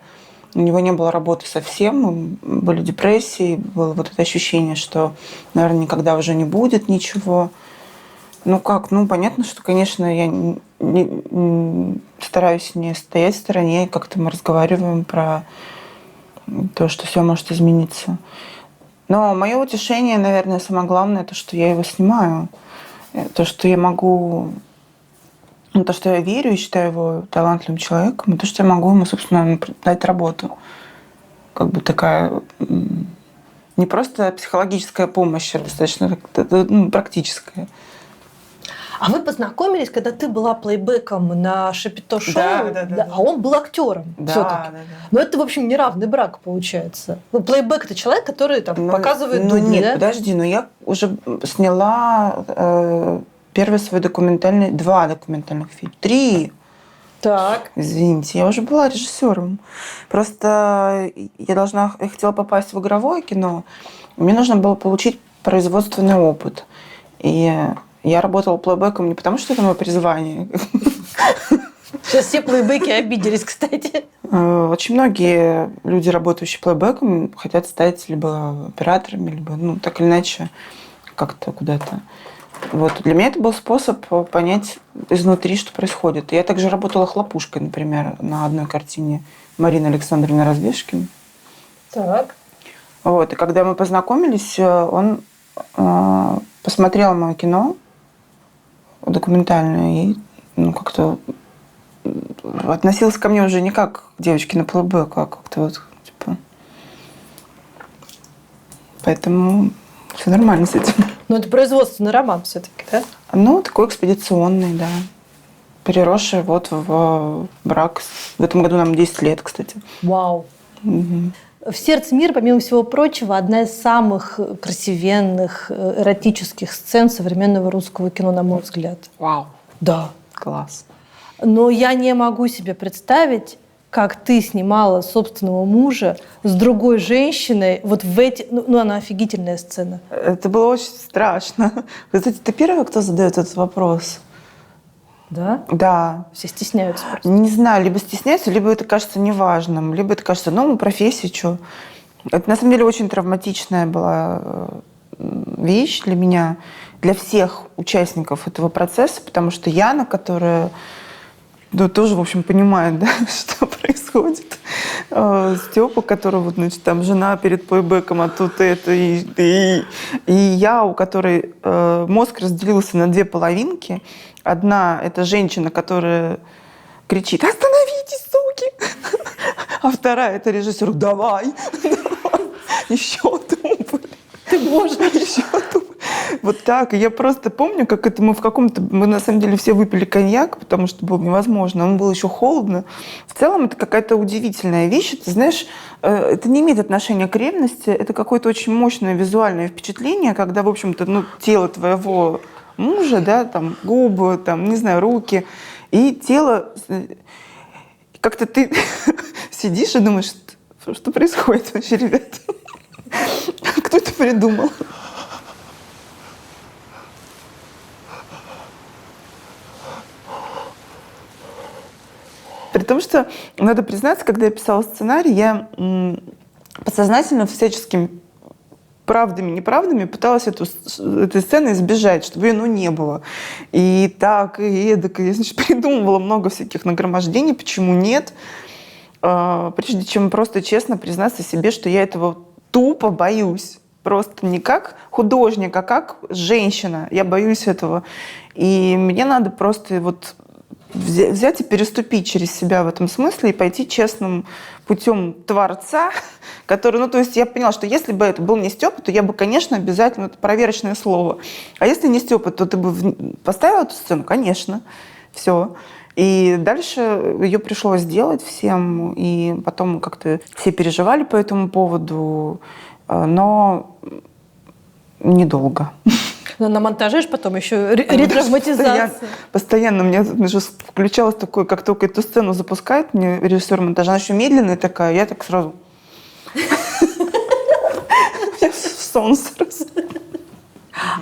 у него не было работы совсем, были депрессии, было вот это ощущение, что, наверное, никогда уже не будет ничего. Ну как? Ну, понятно, что, конечно, я стараюсь не стоять в стороне, как-то мы разговариваем про то, что все может измениться. Но мое утешение, наверное, самое главное, то, что я его снимаю. То, что я могу... Ну, то, что я верю и считаю его талантливым человеком, и то, что я могу ему, собственно, дать работу. Как бы такая... Не просто психологическая помощь, а достаточно практическая. А вы познакомились, когда ты была плейбеком на Шапито-шоу, Да. А он был актером. Да. Но это, в общем, неравный брак получается. Ну, плейбек – это человек, который там показывает дудни, нет, да? подожди, но я уже сняла первый свой два документальных фильма. 3. Так. Извините, я уже была режиссером. Просто я хотела попасть в игровое кино, и мне нужно было получить производственный опыт. И я работала плейбеком не потому, что это мое призвание. Сейчас все плейбеки обиделись, кстати. Очень многие люди, работающие плейбеком, хотят стать либо операторами, либо, так или иначе, как-то куда-то. Вот. Для меня это был способ понять изнутри, что происходит. Я также работала хлопушкой, например, на одной картине Марины Александровны Развешкин. Так. Вот. И когда мы познакомились, он посмотрел мое кино документальное и как-то относился ко мне уже не как к девочке на плейбэк, а как-то вот, типа... Поэтому все нормально с этим. Ну, это производственный роман все-таки, да? Ну, такой экспедиционный, да. Переросший вот в брак. В этом году нам 10 лет, кстати. Вау. Угу. В «Сердце мира», помимо всего прочего, одна из самых красивенных эротических сцен современного русского кино, на мой взгляд. Вау. Да. Класс. Но я не могу себе представить, как ты снимала собственного мужа с другой женщиной вот в эти... Ну, она офигительная сцена. Это было очень страшно. Кстати, ты первый, кто задает этот вопрос. Да? Да. Все стесняются просто. Не знаю, либо стесняются, либо это кажется неважным, либо это кажется, профессия, что. Это на самом деле очень травматичная была вещь для меня, для всех участников этого процесса, потому что Яна, которая тоже, в общем, понимает, да, что происходит. Степа, которого, там жена перед плейбеком, а тут это, и я, у которой мозг разделился на две половинки. Одна – это женщина, которая кричит: «Остановитесь, суки!» А вторая – это режиссер: «Давай, еще дубль». Ты можешь. Еще дубль. Вот так. И я просто помню, как это мы на самом деле все выпили коньяк, потому что было невозможно. Он был еще холодно. В целом это какая-то удивительная вещь. Ты знаешь, это не имеет отношения к ревности. Это какое-то очень мощное визуальное впечатление, когда, в общем-то, тело твоего мужа, да, там, губы, там, не знаю, руки, и тело... Как-то ты сидишь и думаешь, что происходит вообще, ребята? Кто это придумал? При том, что, надо признаться, когда я писала сценарий, я подсознательно всяческими правдами, неправдами пыталась этой сцены избежать, чтобы ее не было. И так, и эдак. Я, значит, придумывала много всяких нагромождений, почему нет. Прежде чем просто честно признаться себе, что я этого тупо боюсь. Просто не как художник, а как женщина. Я боюсь этого. И мне надо просто взять и переступить через себя в этом смысле и пойти честным путем творца, который, то есть я поняла, что если бы это был не Степа, то я бы, конечно, обязательно, это проверочное слово. А если не Степа, то ты бы поставила эту сцену? Конечно. Все. И дальше ее пришлось сделать всем, и потом как-то все переживали по этому поводу, но недолго. Но на монтаже же потом еще ретравматизация. Постоянно у меня уже включалось такое, как только эту сцену запускает мне режиссер монтажа, она еще медленная такая, я так сразу... Я в сон сразу.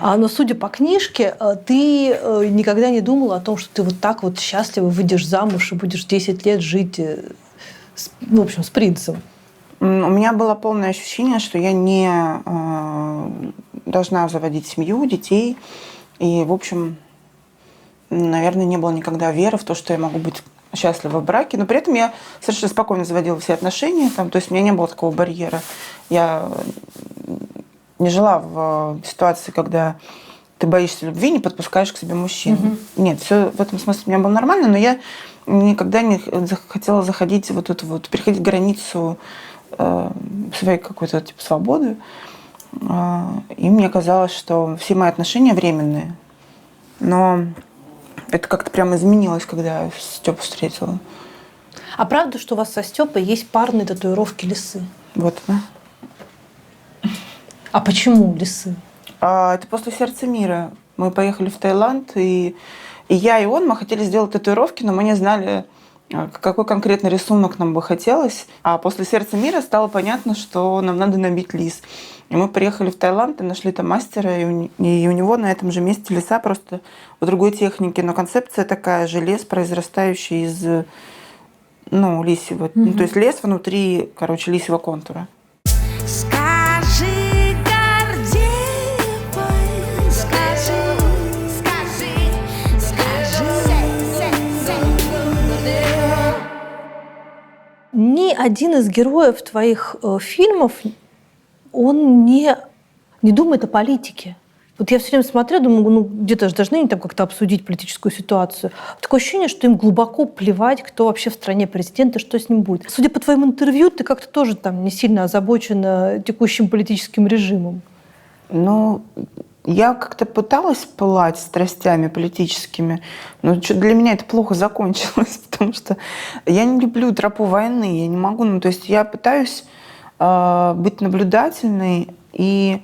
Но судя по книжке, ты никогда не думала о том, что ты вот так вот счастливо выйдешь замуж и будешь 10 лет жить, в общем, с принцем. У меня было полное ощущение, что я не должна заводить семью, детей. И, в общем, наверное, не было никогда веры в то, что я могу быть счастлива в браке. Но при этом я совершенно спокойно заводила все отношения. То есть у меня не было такого барьера. Я не жила в ситуации, когда ты боишься любви, не подпускаешь к себе мужчину. Нет, все в этом смысле у меня было нормально, но я никогда не хотела заходить переходить границу своей какой-то типа свободы. И мне казалось, что все мои отношения временные. Но это как-то прямо изменилось, когда я Степу встретила. А правда, что у вас со Степой есть парные татуировки лисы? Вот, да. А почему лисы? Это после «Сердца мира». Мы поехали в Таиланд, и я, и он, мы хотели сделать татуировки, но мы не знали, какой конкретно рисунок нам бы хотелось. А после «Сердца мира» стало понятно, что нам надо набить лис. И мы приехали в Таиланд и нашли там мастера, и у него на этом же месте лиса, просто в другой технике. Но концепция такая же: лес, произрастающий из лисьего. То есть лес внутри, лисьего контура. Скажи, Гордеевой, Ни один из героев твоих фильмов, он не думает о политике. Вот я все время смотрю, думаю, где-то же должны они там как-то обсудить политическую ситуацию. Такое ощущение, что им глубоко плевать, кто вообще в стране президент и что с ним будет. Судя по твоим интервью, ты как-то тоже там не сильно озабочена текущим политическим режимом. Я как-то пыталась пылать страстями политическими, но для меня это плохо закончилось, потому что я не люблю тропу войны, я не могу. То есть я пытаюсь быть наблюдательной и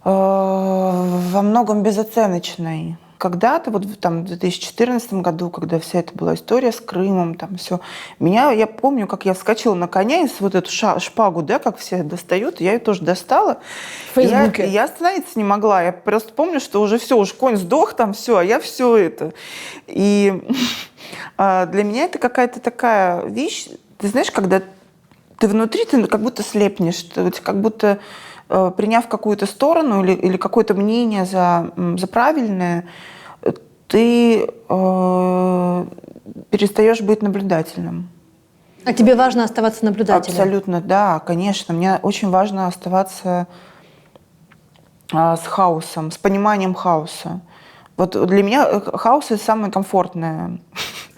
во многом безоценочной. Когда-то, в 2014 году, когда вся эта была история с Крымом, я помню, как я вскочила на коня и эту шпагу, как все достают, я ее тоже достала. В Фейсбуке. Я остановиться не могла. Я просто помню, что уже все, конь сдох, а я все это. И для меня это какая-то такая вещь, ты знаешь, когда ты внутри, ты как будто слепнешь, как будто приняв какую-то сторону или какое-то мнение за правильное, ты перестаешь быть наблюдательным. А тебе важно оставаться наблюдателем? Абсолютно, да, конечно. Мне очень важно оставаться с хаосом, с пониманием хаоса. Для меня хаос — это самое комфортное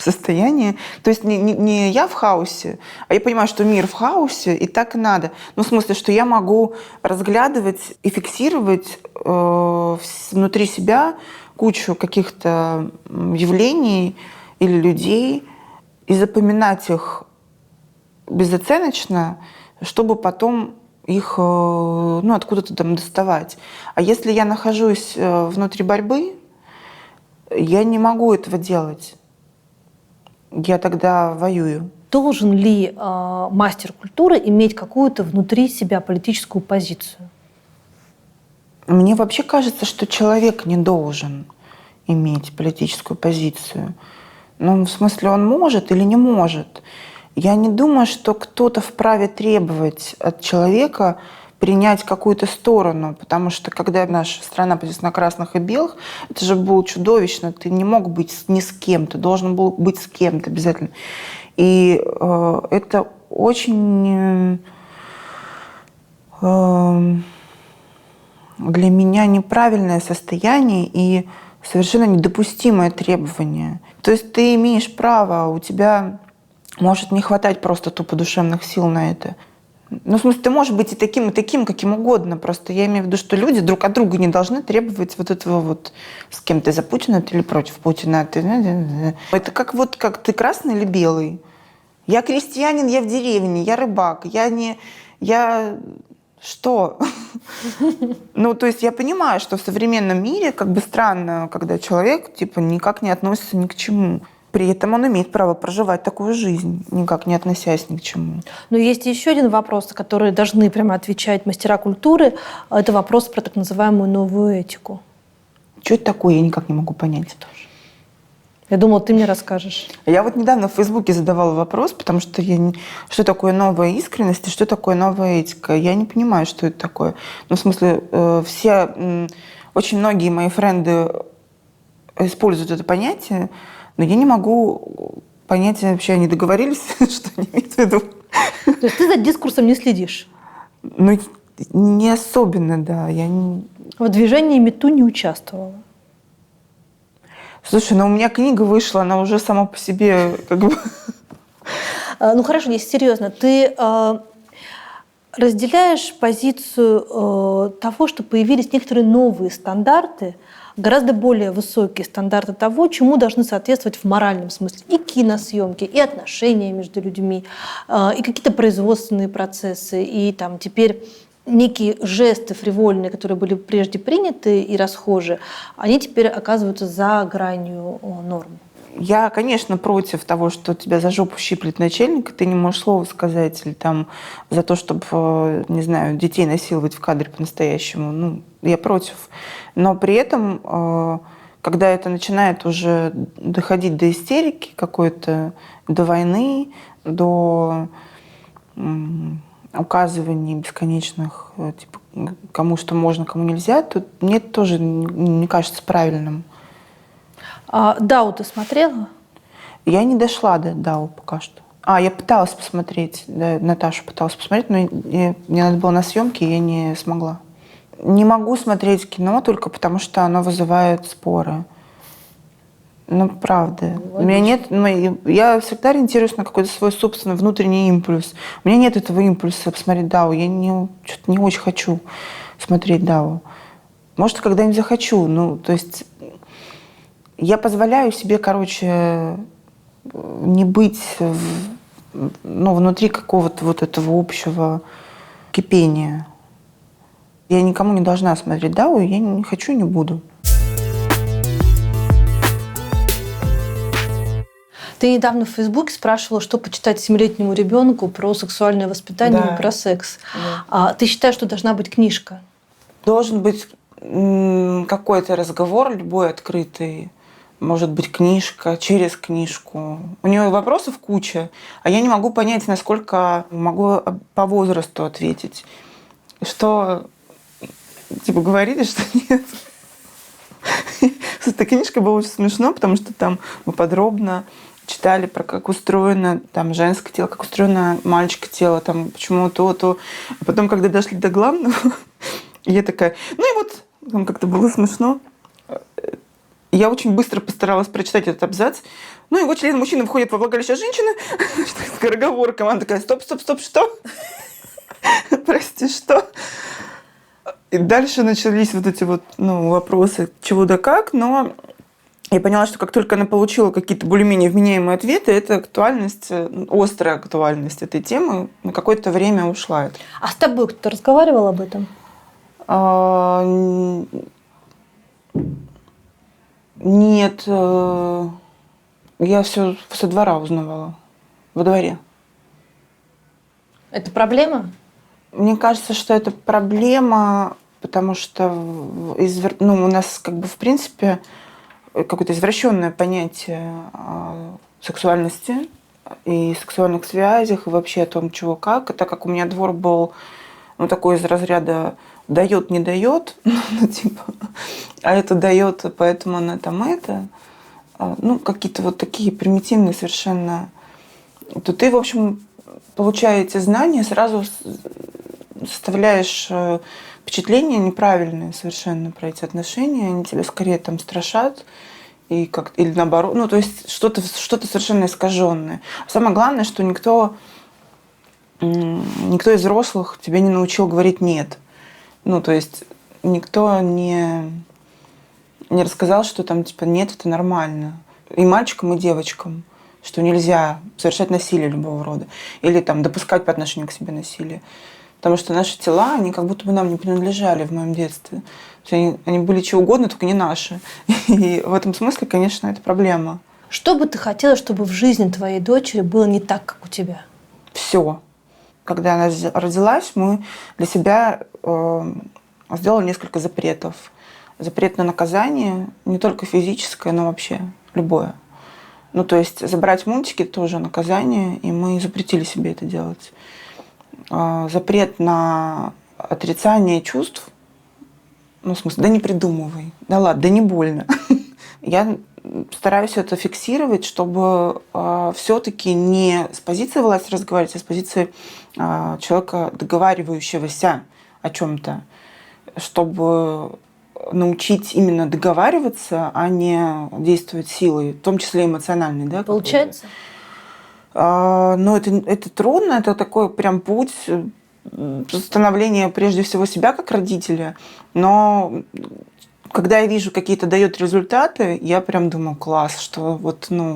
состоянии. То есть не я в хаосе, а я понимаю, что мир в хаосе, и так и надо. Ну, в смысле, что я могу разглядывать и фиксировать внутри себя кучу каких-то явлений или людей и запоминать их безоценочно, чтобы потом их откуда-то там доставать. А если я нахожусь внутри борьбы, я не могу этого делать. Я тогда воюю. Должен ли мастер культуры иметь какую-то внутри себя политическую позицию? Мне вообще кажется, что человек не должен иметь политическую позицию. Ну, в смысле, он может или не может. Я не думаю, что кто-то вправе требовать от человека принять какую-то сторону, потому что когда наша страна позиция на красных и белых, это же было чудовищно. Ты не мог быть ни с кем, ты должен был быть с кем-то обязательно. И это очень для меня неправильное состояние и совершенно недопустимое требование. То есть ты имеешь право, у тебя может не хватать просто тупо душевных сил на это. Ну, в смысле, ты можешь быть и таким, каким угодно. Просто я имею в виду, что люди друг от друга не должны требовать вот этого вот, с кем ты за Путина или против Путина. Это как ты красный или белый. Я крестьянин, я в деревне, я рыбак, я что? Ну, то есть я понимаю, что в современном мире как бы странно, когда человек типа никак не относится ни к чему. При этом он имеет право проживать такую жизнь, никак не относясь ни к чему. Но есть еще один вопрос, на который должны прямо отвечать мастера культуры. Это вопрос про так называемую новую этику. Что это такое, я никак не могу понять тоже. Я думала, ты мне расскажешь. Я вот недавно в Фейсбуке задавала вопрос, потому что что такое новая искренность и что такое новая этика. Я не понимаю, что это такое. Ну, в смысле, очень многие мои френды используют это понятие, но я не могу понять, вообще они договорились, что они имеют в виду. То есть ты за дискурсом не следишь? Ну, не особенно, да. В движении МeToo не участвовала? Слушай, у меня книга вышла, она уже сама по себе как бы... Ну хорошо, если серьезно, ты разделяешь позицию того, что появились некоторые новые стандарты, гораздо более высокие стандарты того, чему должны соответствовать в моральном смысле и киносъемки, и отношения между людьми, и какие-то производственные процессы, и там теперь некие жесты фривольные, которые были прежде приняты и расхожи, они теперь оказываются за гранью норм. Я, конечно, против того, что тебя за жопу щиплет начальник, и ты не можешь слова сказать, или там за то, чтобы, не знаю, детей насиловать в кадре по-настоящему. Ну, я против. Но при этом, когда это начинает уже доходить до истерики какой-то, до войны, до указываний бесконечных, типа, кому что можно, кому нельзя, то мне это тоже не кажется правильным. А «Дау» ты смотрела? Я не дошла до «Дау» пока что. Я пыталась посмотреть, да, Наташу пыталась посмотреть, но мне надо было на съемке, и я не смогла. Не могу смотреть кино только потому, что оно вызывает споры. Ну, правда. У меня нет, я всегда ориентируюсь на какой-то свой собственный внутренний импульс. У меня нет этого импульса посмотреть «Дау». Я что-то не очень хочу смотреть «Дау». Может, когда-нибудь захочу. Ну, то есть я позволяю себе, не быть внутри какого-то вот этого общего кипения. Я никому не должна смотреть «Дау», я не хочу и не буду. Ты недавно в Фейсбуке спрашивала, что почитать 7-летнему ребенку про сексуальное воспитание и про секс. Да. Ты считаешь, что должна быть книжка? Должен быть какой-то разговор, любой открытый. Может быть, книжка, через книжку. У нее вопросов куча, а я не могу понять, насколько могу по возрасту ответить. Что, типа, говорили, что нет. Эта книжка была очень смешно, потому что там мы подробно читали про как устроено там женское тело, как устроено мальчика тело, там почему то. А потом, когда дошли до главного, я такая, ну и вот, там как-то было смешно. Я Я очень быстро постаралась прочитать этот абзац. Ну, его член мужчины входит во влагалище женщины. Скороговорка. Она такая, стоп, что? Прости, что? И дальше начались вот эти вот вопросы, чего да как, но я поняла, что как только она получила какие-то более-менее вменяемые ответы, эта актуальность, острая актуальность этой темы на какое-то время ушла. А с тобой кто-то разговаривал об этом? Нет, я все со двора узнавала, во дворе. Это проблема? Мне кажется, что это проблема, потому что у нас как бы в принципе какое-то извращенное понятие сексуальности и сексуальных связях, и вообще о том, чего как. И так как у меня двор был такой из разряда дает, не дает, а это дает, поэтому она там это, какие-то вот такие примитивные совершенно, то ты, в общем, получая эти знания, сразу составляешь впечатление неправильное совершенно про эти отношения, они тебя скорее там страшат, или наоборот, то есть что-то совершенно искаженное. Самое главное, что никто из взрослых тебя не научил говорить «нет». То есть никто не рассказал, что там «нет, это нормально». И мальчикам, и девочкам, что нельзя совершать насилие любого рода или там допускать по отношению к себе насилие. Потому что наши тела, они как будто бы нам не принадлежали в моем детстве. Они были чего угодно, только не наши. И в этом смысле, конечно, это проблема. Что бы ты хотела, чтобы в жизни твоей дочери было не так, как у тебя? Все. Когда она родилась, мы для себя сделали несколько запретов. Запрет на наказание, не только физическое, но вообще любое. То есть забрать мультики тоже наказание, и мы запретили себе это делать. Запрет на отрицание чувств, в смысле, да не придумывай, да ладно, да не больно. Я стараюсь это фиксировать, чтобы все-таки не с позиции власти разговаривать, а с позиции человека, договаривающегося о чем-то, чтобы научить именно договариваться, а не действовать силой, в том числе эмоциональной. Да, получается? Но это трудно, это такой прям путь становления прежде всего себя как родителя. Но когда я вижу какие-то дает результаты, я прям думаю, класс, что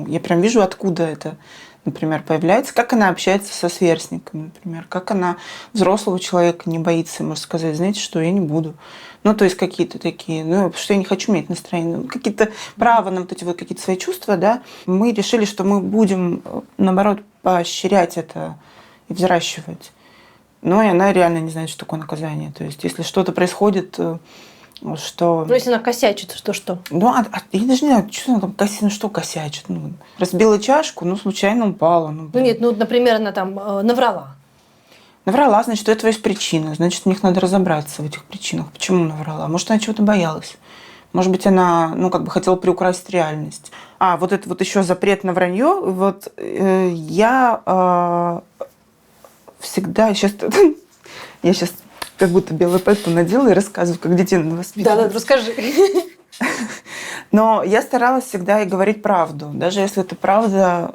я прям вижу, откуда это, например, появляется, как она общается со сверстниками, например, как она взрослого человека не боится, может сказать, знаете что, я не буду. То есть какие-то такие, потому что я не хочу менять настроение, какие-то права на какие-то свои чувства, да. Мы решили, что мы будем, наоборот, поощрять это и взращивать. И она реально не знает, что такое наказание. То есть если что-то происходит, что... если она косячит, то что? Я даже не знаю, что она там косячит. Разбила чашку, случайно упала. Нет, например, она там наврала. Наврала, значит, у этого есть причина. Значит, в них надо разобраться, в этих причинах. Почему наврала? Может, она чего-то боялась. Может быть, она, хотела приукрасить реальность. Вот это вот еще запрет на вранье. Я всегда... Я сейчас как будто белое пальто надела и рассказываю, как детей надо воспитывать. Да, расскажи. Но я старалась всегда и говорить правду. Даже если это правда,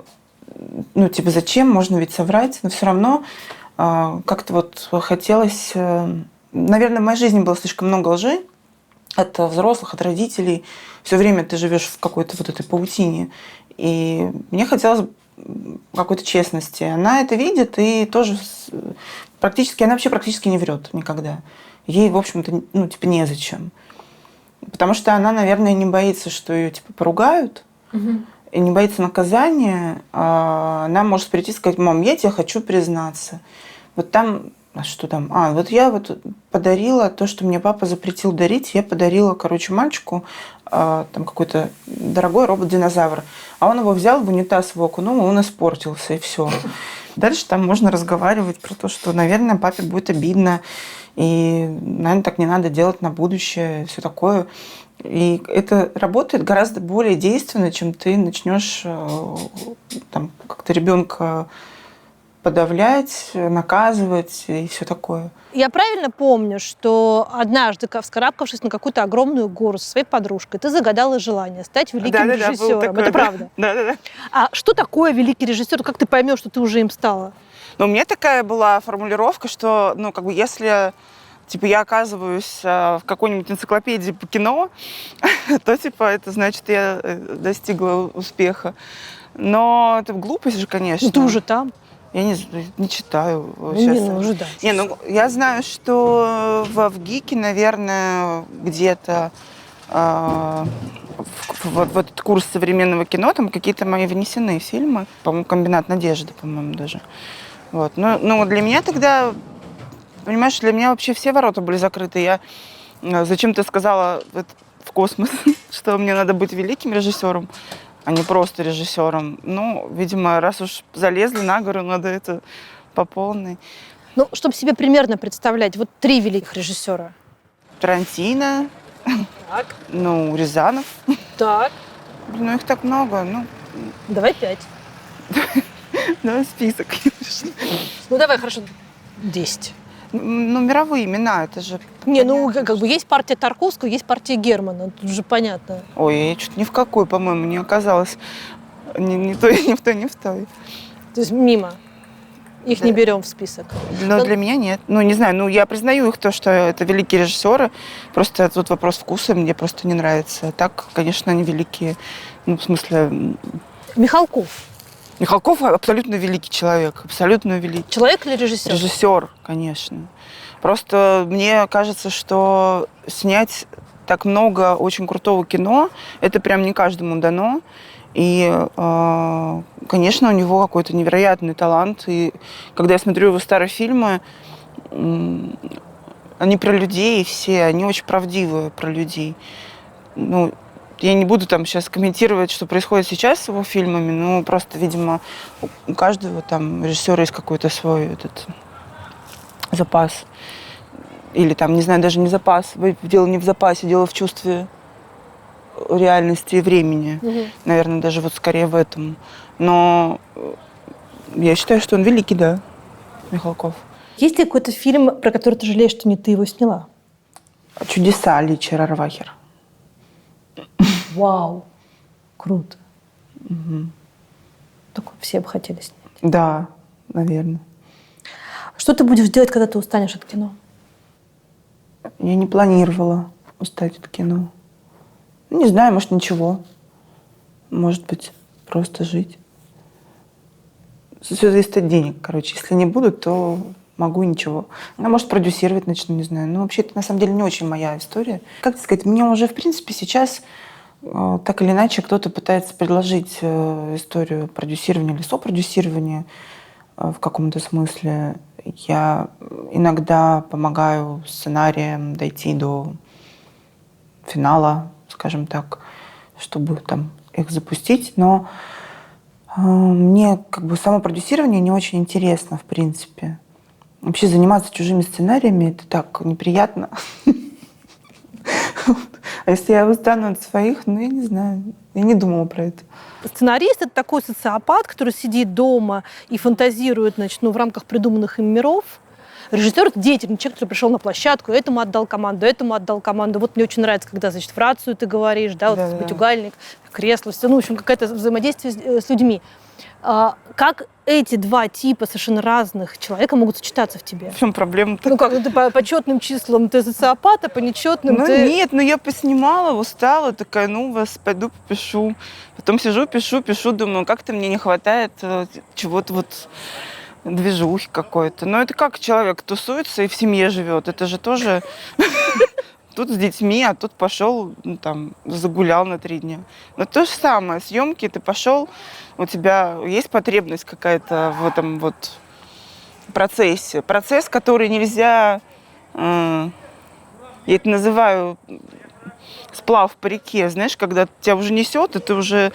зачем? Можно ведь соврать. Но все равно как-то хотелось... Наверное, в моей жизни было слишком много лжи от взрослых, от родителей. Все время ты живешь в какой-то этой паутине. И мне хотелось какой-то честности. Она это видит и тоже она вообще практически не врет никогда. Ей, в общем-то, незачем. Потому что она, наверное, не боится, что ее поругают, и не боится наказания. Она может прийти и сказать: мам, я тебе хочу признаться. Я подарила то, что мне папа запретил дарить. Я подарила, мальчику какой-то дорогой робот-динозавр. А он его взял, в унитаз его окунул, и он испортился, и все. Дальше там можно разговаривать про то, что, наверное, папе будет обидно, и, наверное, так не надо делать на будущее, все такое. И это работает гораздо более действенно, чем ты начнешь как-то ребенка подавлять, наказывать и все такое. Я правильно помню, что однажды, вскарабкавшись на какую-то огромную гору со своей подружкой, ты загадала желание стать великим режиссером. Это правда? Да. А что такое великий режиссер? Как ты поймешь, что ты уже им стала? Но у меня такая была формулировка, что, если я оказываюсь в какой-нибудь энциклопедии по кино, то, это значит, я достигла успеха. Но это глупость же, конечно. Ну, ты уже там. Я не читаю. Уже да. Я знаю, что в ГИКе, наверное, где-то в этот курс современного кино там какие-то мои внесены фильмы. По-моему, «Комбинат надежды», по-моему, даже. Вот. Но для меня тогда, понимаешь, для меня вообще все ворота были закрыты. Я зачем-то сказала в космос, что мне надо быть великим режиссером, а не просто режиссером. Видимо, раз уж залезли на гору, надо это по полной. Чтобы себе примерно представлять, 3 великих режиссера. Тарантино, Так. Рязанов. Так. Их так много. Давай 5. Давай список. Давай, хорошо, 10. Мировые имена, это же... есть партия Тарковского, есть партия Германа. Тут же понятно. Ой, я что-то ни в какой, по-моему, не оказалась. Ни в той, ни в той, ни в той. То есть мимо. Их не берем в список. Но для меня нет. Не знаю, я признаю их, что это великие режиссеры. Просто тут вопрос вкуса, мне просто не нравится. Так, конечно, они великие. В смысле... Михалков абсолютно великий человек. Абсолютно великий. Человек или режиссер? Режиссер, конечно. Просто мне кажется, что снять так много очень крутого кино, это прям не каждому дано. И, конечно, у него какой-то невероятный талант. И когда я смотрю его старые фильмы, они про людей все, они очень правдивые про людей. Я не буду там сейчас комментировать, что происходит сейчас с его фильмами, но просто, видимо, у каждого там режиссера есть какой-то свой этот запас. Или там, не знаю, даже не запас. Дело не в запасе, дело в чувстве реальности и времени. Наверное, даже скорее в этом. Но я считаю, что он великий, да, Михалков. Есть ли какой-то фильм, про который ты жалеешь, что не ты его сняла? «Чудеса» Личи Рарвахер. Вау, круто. Такое все бы хотели снять. Да, наверное. Что ты будешь делать, когда ты устанешь от кино? Я не планировала устать от кино. Не знаю, может, ничего. Может быть, просто жить. Все зависит от денег, короче. Если не будут, то могу ничего. Может, продюсировать начну, не знаю. Вообще, это на самом деле не очень моя история. Как сказать, мне уже, в принципе, сейчас так или иначе кто-то пытается предложить историю продюсирования или сопродюсирования в каком-то смысле. Я иногда помогаю сценариям дойти до финала, скажем так, чтобы там их запустить. Но мне само продюсирование не очень интересно, в принципе. Вообще заниматься чужими сценариями — это так неприятно. А если я устану от своих, я не знаю. Я не думала про это. Сценарист — это такой социопат, который сидит дома и фантазирует, в рамках придуманных им миров. Режиссер — это деятельный человек, который пришел на площадку, этому отдал команду, этому отдал команду. Мне очень нравится, когда, в рацию ты говоришь, матюгальник, кресло, все, в общем, какое-то взаимодействие с людьми. Как эти два типа совершенно разных человека могут сочетаться в тебе? В чем проблема-то? Ты по четным числам ты социопат, а по нечетным ты... Нет, я поснимала, устала, такая, вас пойду попишу. Потом сижу, пишу, думаю, как-то мне не хватает чего-то движухи какой-то. Но это как человек тусуется и в семье живет. Это же тоже... Тут с детьми, а тут пошел, загулял на 3 дня. Но то же самое, съемки, ты пошел, у тебя есть потребность какая-то в этом процессе. Процесс, который нельзя, я это называю сплав по реке, знаешь, когда тебя уже несет, и ты уже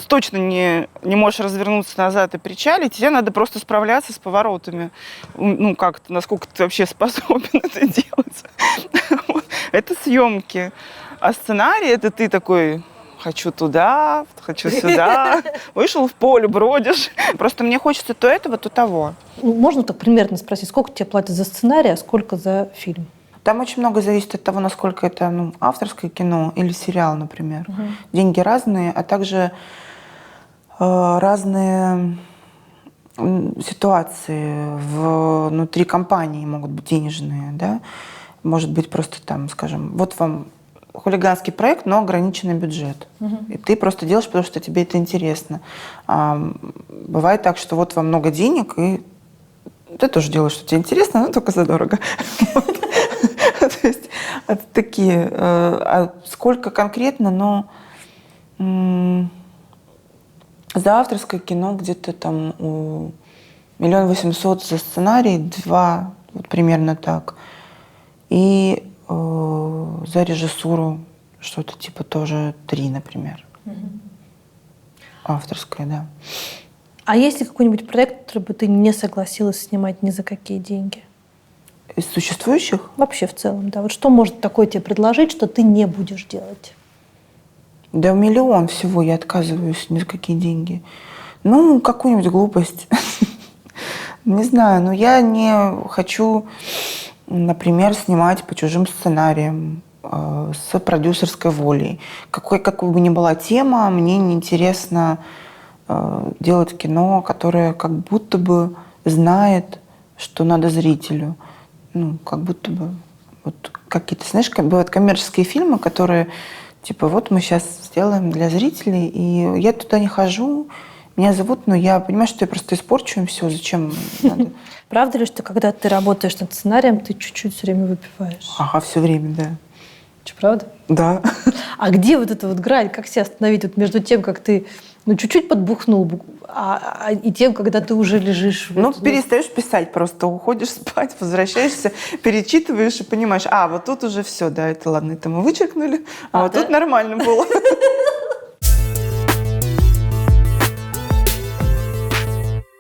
точно не можешь развернуться назад и причалить, тебе надо просто справляться с поворотами. Как-то, насколько ты вообще способен это делать. Это съемки. А сценарий — это ты такой хочу туда, хочу сюда. Вышел в поле, бродишь. Просто мне хочется то этого, то того. Можно так примерно спросить, сколько тебе платят за сценарий, а сколько за фильм? Там очень много зависит от того, насколько это авторское кино или сериал, например. Деньги разные, а также разные ситуации внутри компании могут быть денежные, да. Может быть просто там, скажем, вот вам хулиганский проект, но ограниченный бюджет. И ты просто делаешь, потому что тебе это интересно. Бывает так, что вот вам много денег, и ты тоже делаешь, что тебе интересно, но только задорого. То есть это такие... А сколько конкретно, но за авторское кино где-то там 1 800 000 за сценарий, 2, вот примерно так. И за режиссуру что-то типа тоже 3, например. Авторское, да. А есть ли какой-нибудь проект, который бы ты не согласилась снимать ни за какие деньги? Из существующих? Вообще в целом, да. Вот что может такое тебе предложить, что ты не будешь делать? Да миллион всего, я отказываюсь ни за какие деньги. Ну, какую-нибудь глупость. Не знаю, но я не хочу, например, снимать по чужим сценариям с продюсерской волей. Какой бы ни была тема, мне неинтересно делать кино, которое как будто бы знает, что надо зрителю. Ну, как будто бы вот какие-то, знаешь, как бывают коммерческие фильмы, которые типа вот мы сейчас сделаем для зрителей, и я туда не хожу, меня зовут, но я понимаю, что я просто испорчу им все, зачем надо. Правда ли, что когда ты работаешь над сценарием, ты чуть-чуть все время выпиваешь? Ага, все время, да. Что, правда? Да. А где вот эта вот грань? Как себя остановить вот между тем, как ты чуть-чуть подбухнул, и тем, когда ты уже лежишь? Ну, перестаешь писать просто, уходишь спать, возвращаешься, перечитываешь и понимаешь, вот тут уже все, да, это ладно, это мы вычеркнули, а вот да? тут нормально было.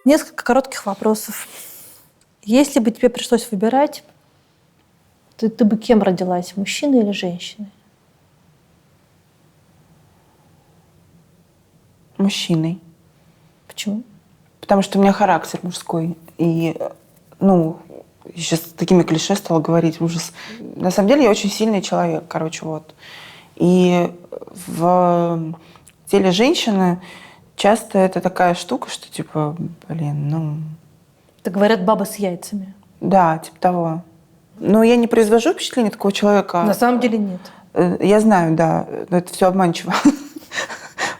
Несколько коротких вопросов. Если бы тебе пришлось выбирать, ты бы кем родилась, мужчиной или женщиной? Мужчиной. Почему? Потому что у меня характер мужской. И, сейчас такими клише стала говорить, ужас. На самом деле я очень сильный человек, вот. И в теле женщины часто это такая штука, что типа, Так говорят, баба с яйцами. Да, типа того. Но я не произвожу впечатление такого человека. На самом деле нет. Я знаю, да, но это все обманчиво.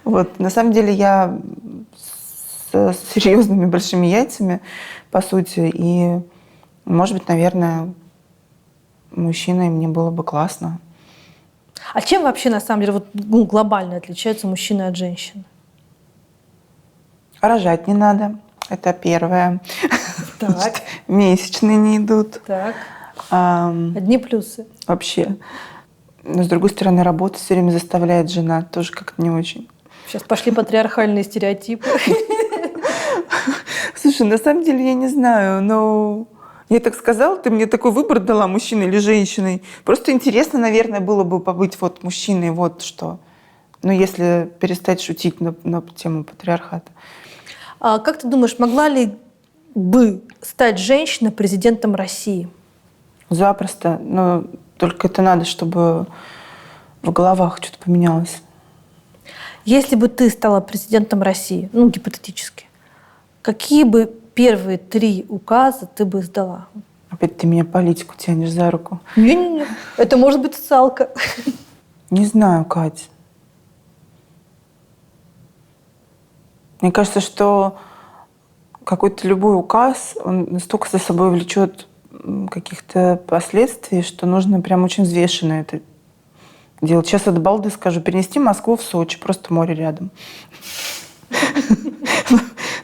Вот. На самом деле я с серьезными большими яйцами, по сути, и, может быть, наверное, мужчиной мне было бы классно. А чем вообще, на самом деле, глобально отличаются мужчины от женщин? Рожать не надо. Это первое. Так. Месячные не идут. Так. Одни плюсы. Вообще. Но, с другой стороны, работать все время заставляет жена. Тоже как-то не очень. Сейчас пошли патриархальные стереотипы. Слушай, на самом деле я не знаю, но я так сказала, ты мне такой выбор дала, мужчиной или женщиной. Просто интересно, наверное, было бы побыть вот мужчиной, вот что. Ну, если перестать шутить на тему патриархата. А как ты думаешь, могла ли бы стать женщина президентом России? Запросто, но только это надо, чтобы в головах что-то поменялось. Если бы ты стала президентом России, гипотетически, какие бы первые 3 указа ты бы издала? Опять ты меня политику тянешь за руку. Не-не-не, это может быть социалка. Не знаю, Кать. Мне кажется, что какой-то любой указ, он настолько за собой влечет каких-то последствий, что нужно прям очень взвешенно это делать. Сейчас от балды скажу, перенести Москву в Сочи, просто море рядом.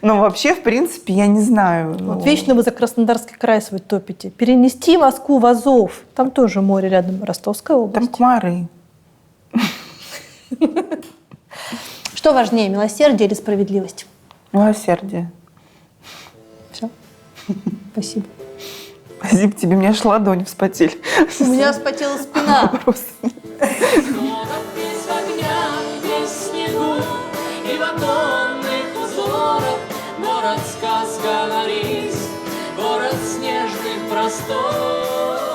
Но вообще, в принципе, я не знаю. Вот вечно вы за Краснодарский край свой топите. Перенести Москву в Азов. Там тоже море рядом, Ростовская область. Там комары. Что важнее, милосердие или справедливость? Милосердие. Все. Спасибо. Спасибо тебе, у меня аж ладони вспотели. У меня вспотела спина. Просто. Снова без огня, без И в оконных узорах город сказка на рис, город снежных просторов.